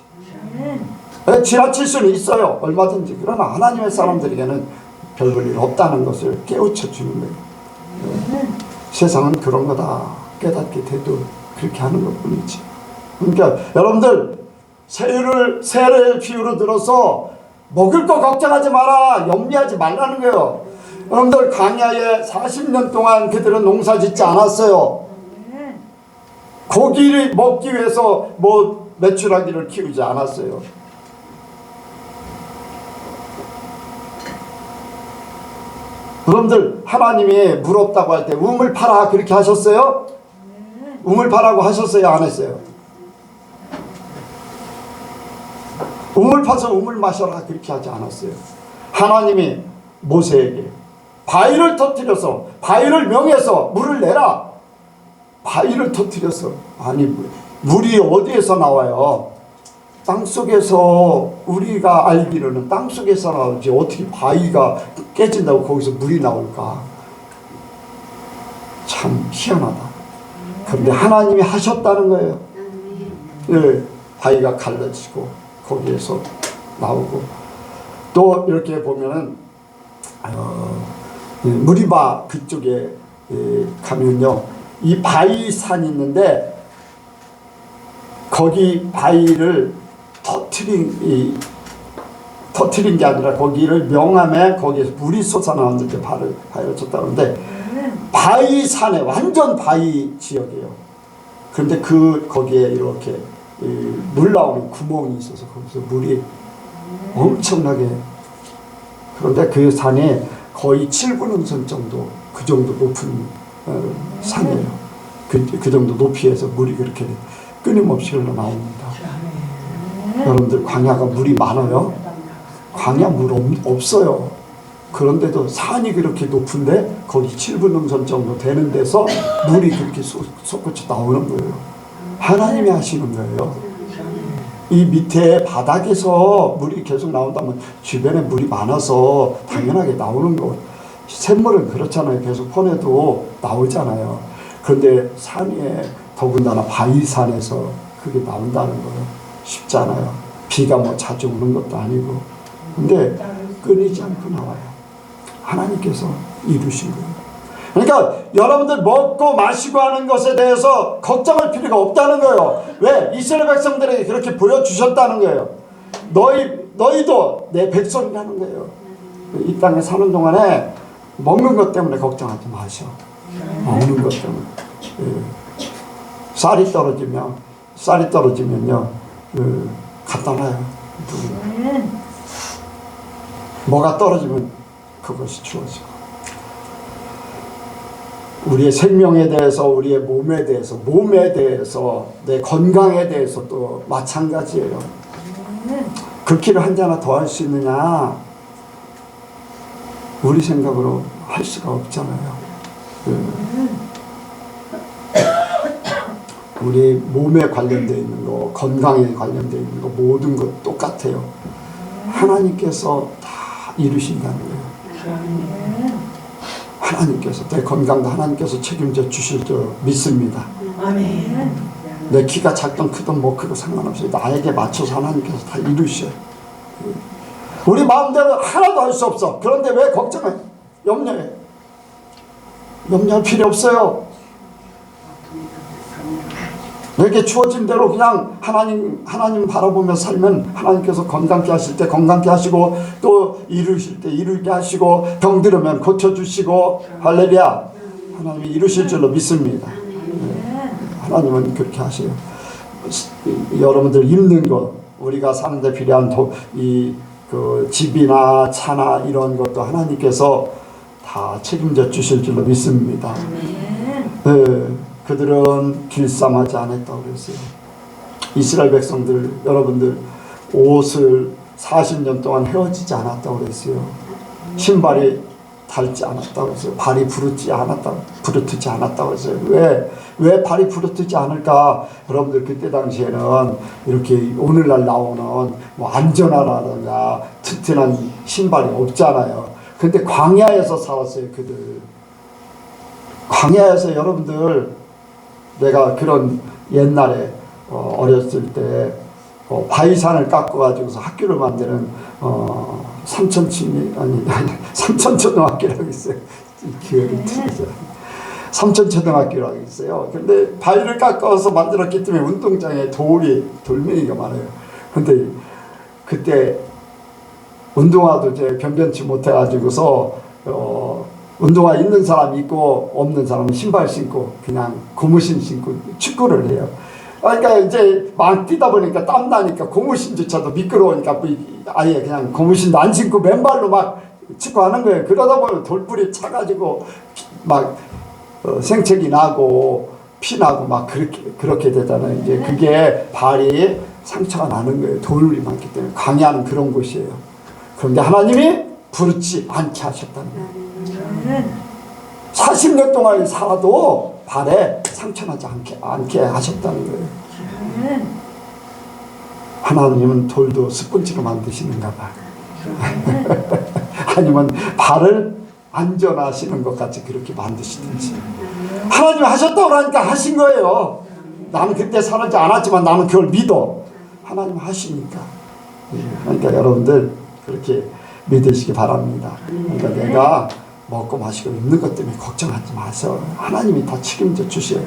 Speaker 1: 지나칠 수는 있어요, 얼마든지. 그러나 하나님의 사람들에게는 별 볼 일 없다는 것을 깨우쳐 주는 거예요. 세상은 그런 거다 깨닫게 돼도 그렇게 하는 것 뿐이지. 그러니까 여러분들 새를 비유로 들어서 먹을 거 걱정하지 마라, 염려하지 말라는 거예요. 여러분들 광야에 40년 동안 그들은 농사 짓지 않았어요. 고기를 먹기 위해서 뭐 메추라기를 키우지 않았어요. 여러분들 하나님이 물 없다고 할 때 우물 파라 그렇게 하셨어요? 우물 파라고 하셨어요? 안 했어요? 우물 파서 우물 마셔라 그렇게 하지 않았어요. 하나님이 모세에게 바위를 터뜨려서, 바위를 명해서 물을 내라. 바위를 터뜨려서, 아니 물이 어디에서 나와요? 땅속에서, 우리가 알기로는 땅속에서 나오지 어떻게 바위가 깨진다고 거기서 물이 나올까? 참 희한하다. 그런데 하나님이 하셨다는 거예요. 네, 바위가 갈라지고 거기에서 나오고, 또 이렇게 보면은 무리바 그쪽에 가면요 이 바위산이 있는데, 거기 바위를 터트린 게 아니라 거기를 명함에 거기에서 물이 솟아나왔는데 바위를 쳤다는데, 바위산에 완전 바위 지역이에요. 그런데 거기에 이렇게 물 나오는 구멍이 있어서 거기서 물이 엄청나게, 그런데 그 산에 거의 7분음선 정도, 그 정도 높은 산이에요. 그 정도 높이에서 물이 그렇게 끊임없이 흘러나옵니다. 여러분들 광야가 물이 많아요? 광야 물 없어요. 그런데도 산이 그렇게 높은데 거기 7분음선 정도 되는 데서 물이 그렇게 솟구쳐 나오는 거예요. 하나님이 하시는 거예요. 이 밑에 바닥에서 물이 계속 나온다면 주변에 물이 많아서 당연하게 나오는 거. 샘물은 그렇잖아요. 계속 퍼내도 나오잖아요. 그런데 산 위에 더군다나 바위산에서 그게 나온다는 거예요. 쉽지 않아요. 비가 뭐 자주 오는 것도 아니고. 근데 끊이지 않고 나와요. 하나님께서 이루신 거예요. 그러니까 여러분들 먹고 마시고 하는 것에 대해서 걱정할 필요가 없다는 거예요. 왜? 이스라엘 백성들에게 그렇게 보여주셨다는 거예요. 너희도 내 백성이라는 거예요. 이 땅에 사는 동안에 먹는 것 때문에 걱정하지 마셔. 먹는 것 때문에. 쌀이 떨어지면요 갖다 놔요. 뭐가 떨어지면 그것이 주어지고, 우리의 생명에 대해서, 우리의 몸에 대해서, 내 건강에 대해서 또 마찬가지예요. 그 길을 한 자나 더 할 수 있느냐? 우리 생각으로 할 수가 없잖아요. 우리 몸에 관련되어 있는 거, 건강에 관련되어 있는 거, 모든 것 똑같아요. 하나님께서 다 이루신다는 거예요. 하나님께서, 내 건강도 하나님께서 책임져 주실 줄 믿습니다. 내 키가 작든 크든 뭐 그거 상관없어요. 나에게 맞춰서 하나님께서 다 이루셔요. 우리 마음대로 하나도 할 수 없어. 그런데 왜 걱정해? 염려해? 염려할 필요 없어요. 내게 주어진 대로 그냥 하나님 바라보며 살면 하나님께서 건강케 하실 때 건강케 하시고, 또 이루실 때 이루게 하시고, 병들으면 고쳐주시고, 할렐루야. 하나님이 이루실 줄로 믿습니다. 하나님은 그렇게 하세요. 여러분들 입는 거 우리가 사는데 필요한 집이나 차나 이런 것도 하나님께서 다 책임져 주실 줄로 믿습니다. 네, 그들은 길쌈하지 않았다고 그랬어요. 이스라엘 백성들, 여러분들 옷을 40년 동안 헤어지지 않았다고 그랬어요. 신발이 닳지 않았다고 했어요. 발이 부르트지 않았다고 했어요. 왜 발이 부르트지 않을까? 여러분들 그때 당시에는 이렇게 오늘날 나오는 뭐 안전화라든가 튼튼한 신발이 없잖아요. 근데 광야에서 살았어요. 그들 광야에서 여러분들 내가 그런 옛날에 어렸을 때 바위산을 깎아가지고서 학교를 만드는 삼천초등학교라고 있어요. 기회를 드리죠. 삼천초등학교라고 있어요. 근데 바위를 깎아서 만들었기 때문에 운동장에 돌멩이가 많아요. 근데 그때 운동화도 이제 변변치 못해가지고서 운동화 있는 사람이 있고 없는 사람은 신발 신고 그냥 고무신 신고 축구를 해요. 그러니까 이제 막 뛰다 보니까 땀 나니까 고무신조차도 미끄러우니까 아예 그냥 고무신도 안 신고 맨발로 막 축구하는 거예요. 그러다 보면 돌불이 차가지고 막 생채기 나고 피 나고 막 그렇게 되잖아요. 이제 그게 발이 상처가 나는 거예요. 돌이 많기 때문에. 광야는 그런 곳이에요. 그런데 하나님이 부르지 않게 하셨다는 거예요. 40년 동안 살아도 발에 상처나지 않게 하셨다는 거예요. 하나님은 돌도 스펀지로 만드시는가 봐. 아니면 발을 안전하시는 것 같이 그렇게 만드시든지. 하나님이 하셨다고 하니까 하신 거예요. 나는 그때 살지 않았지만 나는 그걸 믿어. 하나님 하시니까. 그러니까 여러분들 그렇게 믿으시기 바랍니다. 그러니까 내가 먹고 마시고 입는 것 때문에 걱정하지 마세요. 하나님이 다 책임져 주셔요.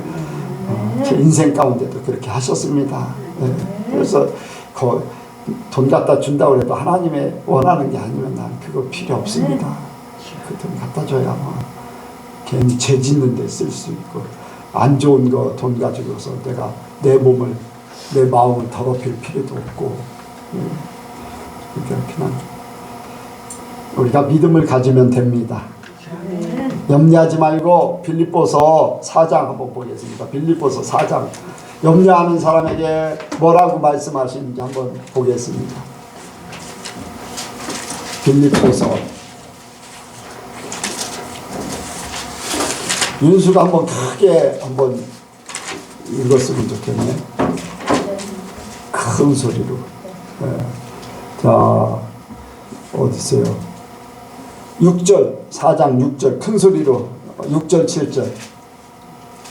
Speaker 1: 제 인생 가운데도 그렇게 하셨습니다. 네. 그래서 돈 갖다 준다고 해도 하나님의 원하는 게 아니면 난 그거 필요 없습니다. 그 돈 갖다 줘야 뭐 괜히 죄 짓는 데 쓸 수 있고 안 좋은 거 돈 가지고서 내가 내 마음을 더럽힐 필요도 없고. 그러니까 그냥 우리가 믿음을 가지면 됩니다. 염려하지 말고 빌립보서 4장 한번 보겠습니다. 빌립보서 4장 염려하는 사람에게 뭐라고 말씀하시는지 한번 보겠습니다. 빌립보서 윤수가 한번 크게 한번 읽었으면 좋겠네. 큰 소리로. 네. 자, 어디 있어요? 6절, 4장 6절 큰 소리로 6절 7절.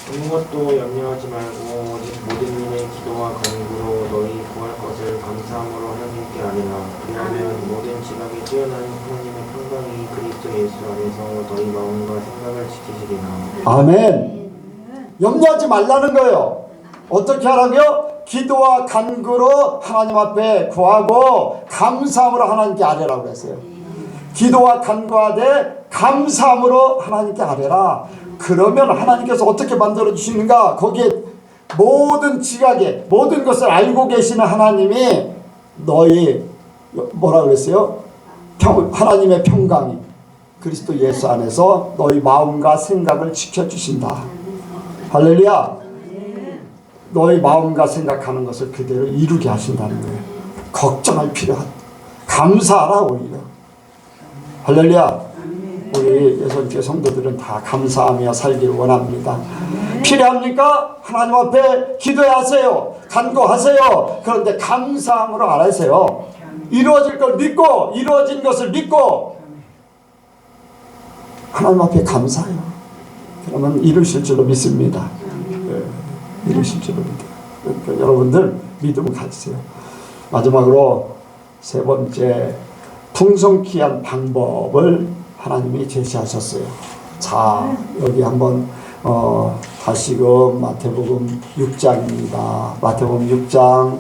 Speaker 2: 아무것도 염려하지 말고 오직 모든 일에 기도와 간구로 너희 구할 것을 감사함으로 하나님께 아뢰라. 그리하면 모든 지각에 뛰어난 하나님의 평강이 그리스도 예수 안에서 너희 마음과 생각을 지키시리라.
Speaker 1: 아멘. 염려하지 말라는 거예요. 어떻게 하라고요? 기도와 간구로 하나님 앞에 구하고 감사함으로 하나님께 아뢰라고 했어요. 기도와 간구하되 감사함으로 하나님께 아뢰라. 그러면 하나님께서 어떻게 만들어 주시는가? 거기에 모든 지각에 모든 것을 알고 계시는 하나님이 너희 뭐라 그랬어요? 하나님의 평강이 그리스도 예수 안에서 너희 마음과 생각을 지켜주신다. 할렐루야. 너희 마음과 생각하는 것을 그대로 이루게 하신다는 거예요. 걱정할 필요한 감사하라 오히려. 할렐루야. 우리 예선교회 성도들은 다 감사하며 살기를 원합니다. 필요합니까? 하나님 앞에 기도하세요. 간구하세요. 그런데 감사함으로 알아세요. 이루어질 걸 믿고 이루어진 것을 믿고 하나님 앞에 감사해요. 그러면 이루실 줄로 믿습니다. 이루실 줄로 믿어요. 그러니까 여러분들 믿음을 가지세요. 마지막으로 세 번째, 풍성케 한 방법을 하나님이 제시하셨어요. 자, 여기 한번 다시금 마태복음 6장입니다. 마태복음 6장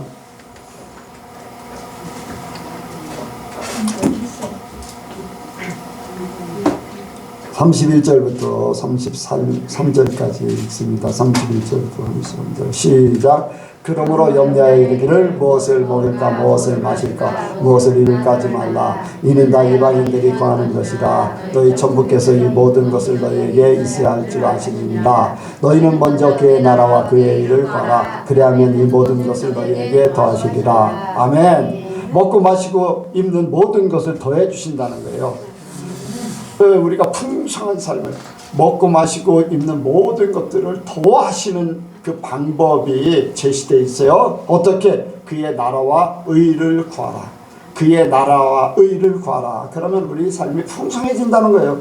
Speaker 1: 31절부터 33절까지 읽습니다. 31절부터 33절 시작. 그러므로 염려하여 이르기를 무엇을 먹을까 무엇을 마실까 무엇을 입을까 하지 말라. 이는 다 이방인들이 구하는 것이라. 너희 천부께서 이 모든 것을 너희에게 있어야 할 줄 아시느니라. 너희는 먼저 그의 나라와 그의 일을 구하라. 그리하면 이 모든 것을 너희에게 더하시리라. 아멘. 먹고 마시고 입는 모든 것을 더해 주신다는 거예요. 우리가 풍성한 삶을 먹고 마시고 입는 모든 것들을 더하시는 그 방법이 제시되어 있어요. 어떻게? 그의 나라와 의를 구하라. 그의 나라와 의를 구하라. 그러면 우리 삶이 풍성해진다는 거예요.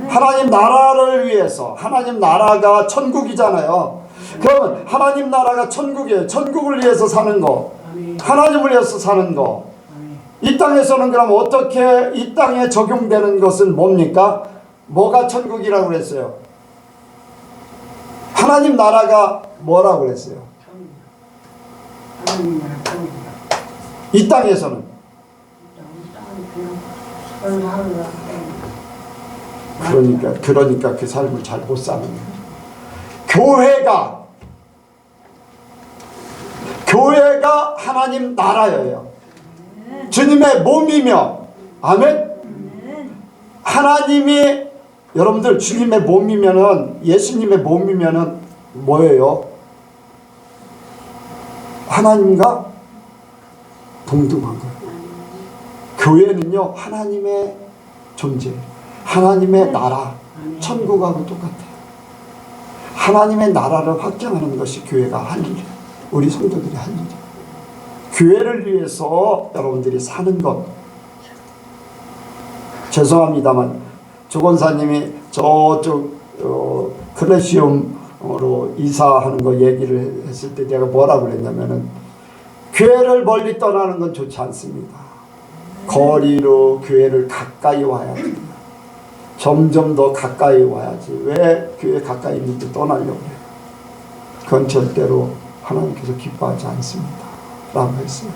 Speaker 1: 하나님 나라를 위해서, 하나님 나라가 천국이잖아요. 그러면 하나님 나라가 천국이에요. 천국을 위해서 사는 거, 하나님을 위해서 사는 거. 이 땅에서는 그럼 어떻게 이 땅에 적용되는 것은 뭡니까? 뭐가 천국이라고 그랬어요? 하나님 나라가 뭐라고 그랬어요? 이 땅에서는 그러니까 그 삶을 잘 못 사는 거예요. 교회가 하나님 나라예요. 주님의 몸이며, 아멘. 하나님이 여러분들 주님의 몸이면은, 예수님의 몸이면은 뭐예요? 하나님과 동등한 거예요. 교회는요 하나님의 존재, 하나님의 나라, 천국하고 똑같아요. 하나님의 나라를 확장하는 것이 교회가 할 일이에요. 우리 성도들이 할 일이에요. 교회를 위해서 여러분들이 사는 것. 죄송합니다만 조건사님이 저쪽 클래시움으로 이사하는 거 얘기를 했을 때 내가 뭐라고 그랬냐면은, 교회를 멀리 떠나는 건 좋지 않습니다. 거리로 교회를 가까이 와야 됩니다. 점점 더 가까이 와야지. 왜 교회 가까이 있는데 떠나려고 해요? 그건 절대로 하나님께서 기뻐하지 않습니다 라고 했어요.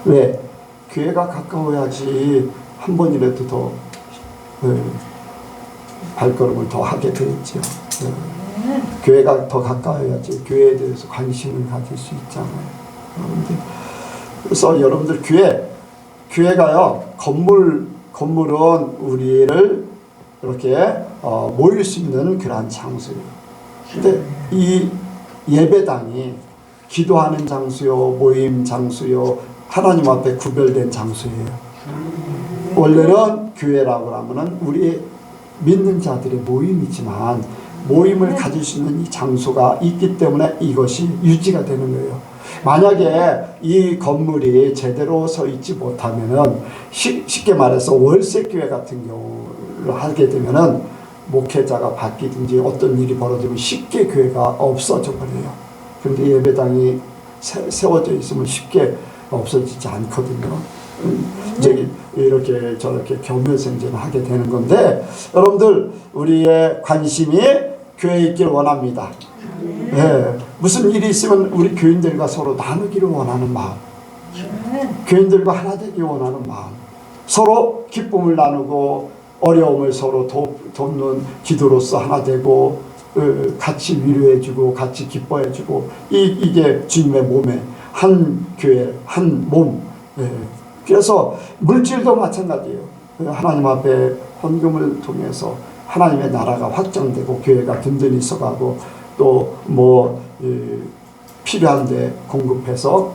Speaker 1: 왜? 교회가 가까워야지 한 번이라도 더 발걸음을 더 하게 되겠죠. 교회가 더 가까워야지 교회에 대해서 관심을 가질 수 있잖아요. 그래서 여러분들 교회가요, 건물은 우리를 이렇게 모일 수 있는 그러한 장소예요. 근데 이 예배당이 기도하는 장소요, 모임 장소요, 하나님 앞에 구별된 장소예요. 원래는 교회라고 하면은 우리 믿는 자들의 모임이지만, 모임을 가질 수 있는 이 장소가 있기 때문에 이것이 유지가 되는 거예요. 만약에 이 건물이 제대로 서 있지 못하면은, 쉽게 말해서 월세교회 같은 경우를 하게 되면은 목회자가 바뀌든지 어떤 일이 벌어지면 쉽게 교회가 없어져 버려요. 그런데 예배당이 세워져 있으면 쉽게 없어지지 않거든요. 이제 이렇게 저렇게 겸효생존을 하게 되는 건데, 여러분들 우리의 관심이 교회에 있기를 원합니다. 네. 무슨 일이 있으면 우리 교인들과 서로 나누기를 원하는 마음, 교인들과 하나 되기 원하는 마음, 서로 기쁨을 나누고 어려움을 서로 돕는 기도로서 하나 되고, 같이 위로해주고 같이 기뻐해주고, 이게 주님의 몸에 한 교회 한 몸. 그래서 물질도 마찬가지예요. 하나님 앞에 헌금을 통해서 하나님의 나라가 확장되고 교회가 든든히 서가고, 또 필요한데 공급해서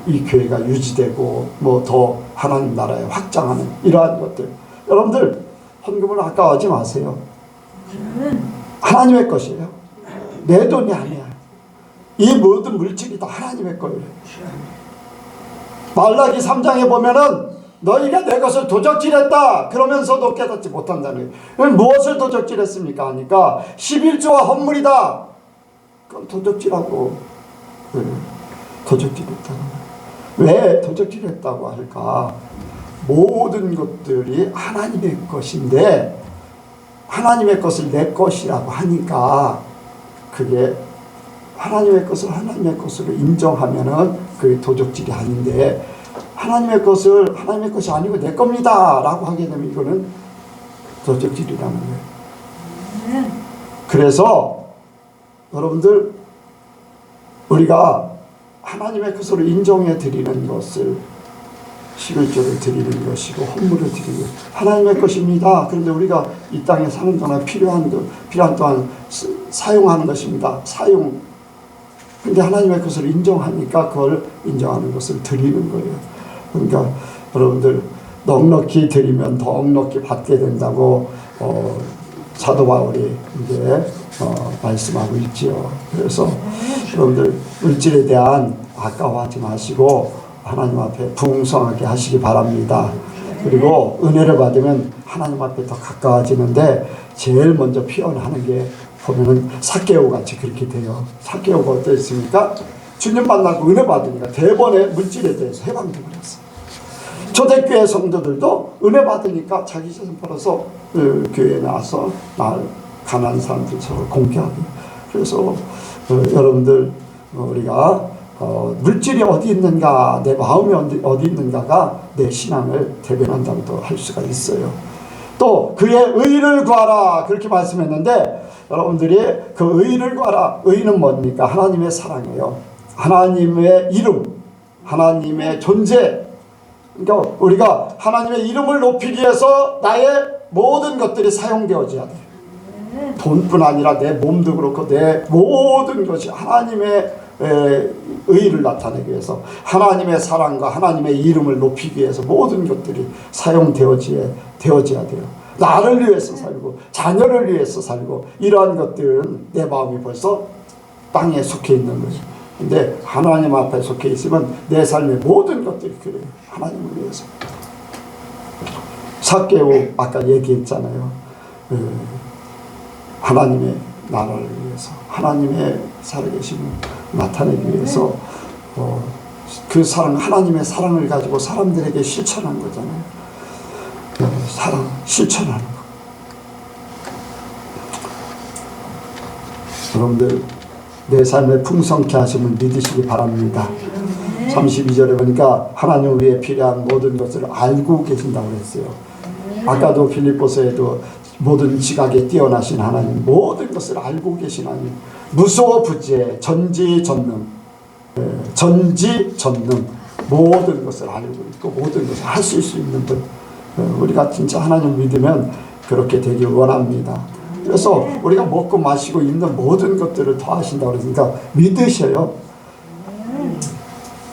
Speaker 1: 이 교회가 유지되고 더 하나님 나라에 확장하는 이러한 것들. 여러분들 헌금을 아까워하지 마세요. 하나님의 것이에요. 내 돈이 아니야. 이 모든 물질이 다 하나님의 거예요. 말라기 3장에 보면은 너희가 내 것을 도적질했다 그러면서도 깨닫지 못한다는 거예요. 무엇을 도적질했습니까 하니까 11조와 헌물이다. 그건 도적질하고 도적질했다는 거예요. 왜 도적질했다고 할까? 모든 것들이 하나님의 것인데 하나님의 것을 내 것이라고 하니까, 그게 하나님의 것을 하나님의 것으로 인정하면은 그게 도적질이 아닌데, 하나님의 것을 하나님의 것이 아니고 내 겁니다 라고 하게 되면 이거는 도적질이라는 거예요. 그래서 여러분들 우리가 하나님의 것으로 인정해 드리는 것을 11조를 드리는 것이고 헌물을 드리는 것 하나님의 것입니다. 그런데 우리가 이 땅에 사는 동안 필요한 동안 사용하는 것입니다. 사용. 근데 하나님의 것을 인정하니까 그걸 인정하는 것을 드리는 거예요. 그러니까 여러분들 넉넉히 드리면 더 넉넉히 받게 된다고 사도 바울이 이제 말씀하고 있지요. 그래서 여러분들 물질에 대한 아까워하지 마시고 하나님 앞에 풍성하게 하시기 바랍니다. 그리고 은혜를 받으면 하나님 앞에 더 가까워지는데 제일 먼저 표현하는 게 보면은 삭개오 같이 그렇게 돼요. 삭개오가 어땠습니까? 주님 만나고 은혜 받으니까 대번에 물질에 대해서 해방되고 그랬어요. 초대교회 성도들도 은혜 받으니까 자기 자신 벌어서 교회에 나와서 가난한 사람들처럼 공개하고. 그래서 여러분들 우리가 물질이 어디 있는가, 내 마음이 어디 있는가가 내 신앙을 대변한다고도 할 수가 있어요. 또 그의 의를 구하라 그렇게 말씀했는데 여러분들이 그 의를 구하라. 의는 뭡니까? 하나님의 사랑이에요. 하나님의 이름, 하나님의 존재. 그러니까 우리가 하나님의 이름을 높이기 위해서 나의 모든 것들이 사용되어져야 돼요. 돈뿐 아니라 내 몸도 그렇고 내 모든 것이 하나님의 의를 나타내기 위해서 하나님의 사랑과 하나님의 이름을 높이기 위해서 모든 것들이 사용되어져야 돼요. 나를 위해서 살고 자녀를 위해서 살고 이러한 것들은 내 마음이 벌써 땅에 속해 있는 거죠. 근데 하나님 앞에 속해 있으면 내 삶의 모든 것들이 그래요. 하나님을 위해서. 삭개오 아까 얘기했잖아요. 하나님의 나라를 위해서 하나님의 살아계심을 나타내기 위해서 그 사랑 하나님의 사랑을 가지고 사람들에게 실천한 거잖아요. 사랑 실천하는 거. 여러분들 내 삶에 풍성케 하심을 믿으시기 바랍니다. 32절에 보니까 하나님 우리의 필요한 모든 것을 알고 계신다고 했어요. 아까도 필립보서에도 모든 지각에 뛰어나신 하나님, 모든 것을 알고 계신 하나님, 무소부재, 전지전능, 전지전능, 모든 것을 알고 있고 모든 것을 하실 수 있는 분. 우리가 진짜 하나님 믿으면 그렇게 되길 원합니다. 그래서 우리가 먹고 마시고 입는 모든 것들을 더 하신다고 그러니까 믿으셔요.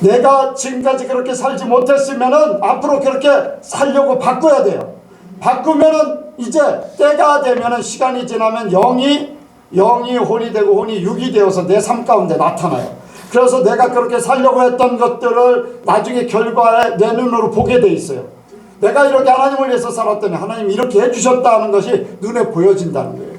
Speaker 1: 내가 지금까지 그렇게 살지 못했으면은 앞으로 그렇게 살려고 바꿔야 돼요. 바꾸면은 이제 때가 되면은 시간이 지나면 영이 혼이 되고 혼이 육이 되어서 내 삶 가운데 나타나요. 그래서 내가 그렇게 살려고 했던 것들을 나중에 결과에 내 눈으로 보게 돼 있어요. 내가 이렇게 하나님을 위해서 살았더니 하나님이 이렇게 해주셨다는 것이 눈에 보여진다는 거예요.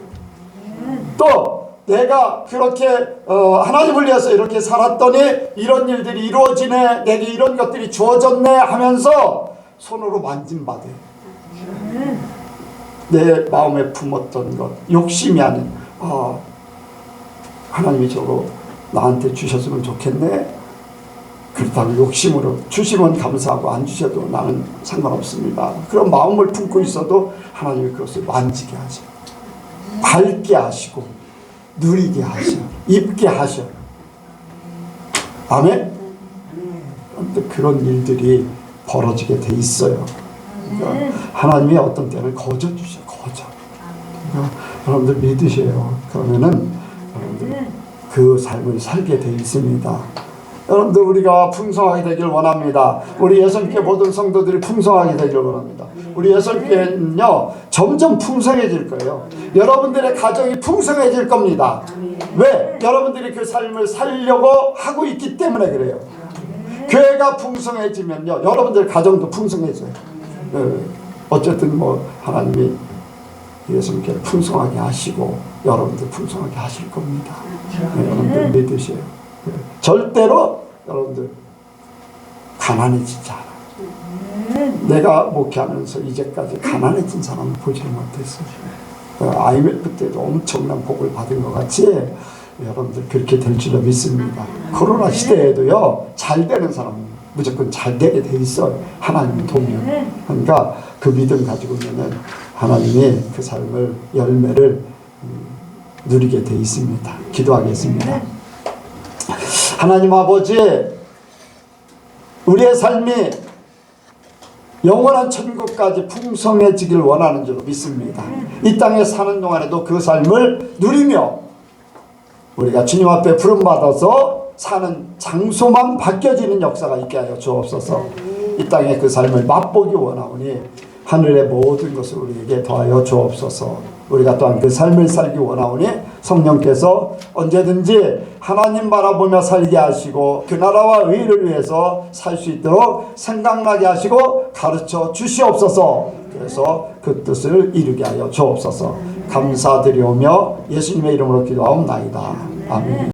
Speaker 1: 또 내가 그렇게 하나님을 위해서 이렇게 살았더니 이런 일들이 이루어지네, 내게 이런 것들이 주어졌네 하면서 손으로 만짐받아요. 내 마음에 품었던 것, 욕심이 아닌 하나님이 저거 나한테 주셨으면 좋겠네. 그렇다고 욕심으로 주시면 감사하고 안 주셔도 나는 상관없습니다. 그런 마음을 품고 있어도 하나님이 그것을 만지게 하셔, 밟게 하시고 누리게 하셔, 입게 하셔. 아멘? 그런데 그런 일들이 벌어지게 돼 있어요. 그러니까 하나님이 어떤 때는 거저 주셔, 거저. 그러니까 여러분들 믿으세요. 그러면은 여러분들 그 삶을 살게 돼 있습니다. 여러분들 우리가 풍성하게 되길 원합니다. 우리 예선교회 모든 성도들이 풍성하게 되길 원합니다. 우리 예선교회는요 점점 풍성해질 거예요. 여러분들의 가정이 풍성해질 겁니다. 왜? 여러분들이 그 삶을 살려고 하고 있기 때문에 그래요. 교회가 풍성해지면요 여러분들 가정도 풍성해져요. 어쨌든 뭐 하나님이 예수님께 풍성하게 하시고 여러분들 풍성하게 하실 겁니다. 여러분들 믿으세요. 절대로 여러분들 가난해지지 않아. 내가 목회하면서 이제까지 가난해진 사람을 보지 못했어요. IMF 때도 엄청난 복을 받은 것 같이 여러분들 그렇게 될 줄로 믿습니다. 코로나 시대에도요 잘 되는 사람은 무조건 잘 되게 돼 있어요. 하나님 도면. 그러니까 그 믿음 가지고 있는 하나님이 그 삶을 열매를 누리게 돼 있습니다. 기도하겠습니다. 하나님 아버지, 우리의 삶이 영원한 천국까지 풍성해지길 원하는 줄 믿습니다. 이 땅에 사는 동안에도 그 삶을 누리며 우리가 주님 앞에 부름받아서 사는 장소만 바뀌어지는 역사가 있게 하여 주옵소서. 이 땅에 그 삶을 맛보기 원하오니 하늘의 모든 것을 우리에게 더하여 주옵소서. 우리가 또한 그 삶을 살기 원하오니 성령께서 언제든지 하나님 바라보며 살게 하시고 그 나라와 의를 위해서 살 수 있도록 생각나게 하시고 가르쳐 주시옵소서. 그래서 그 뜻을 이루게 하여 주옵소서. 감사드리오며 예수님의 이름으로 기도하옵나이다. 아멘.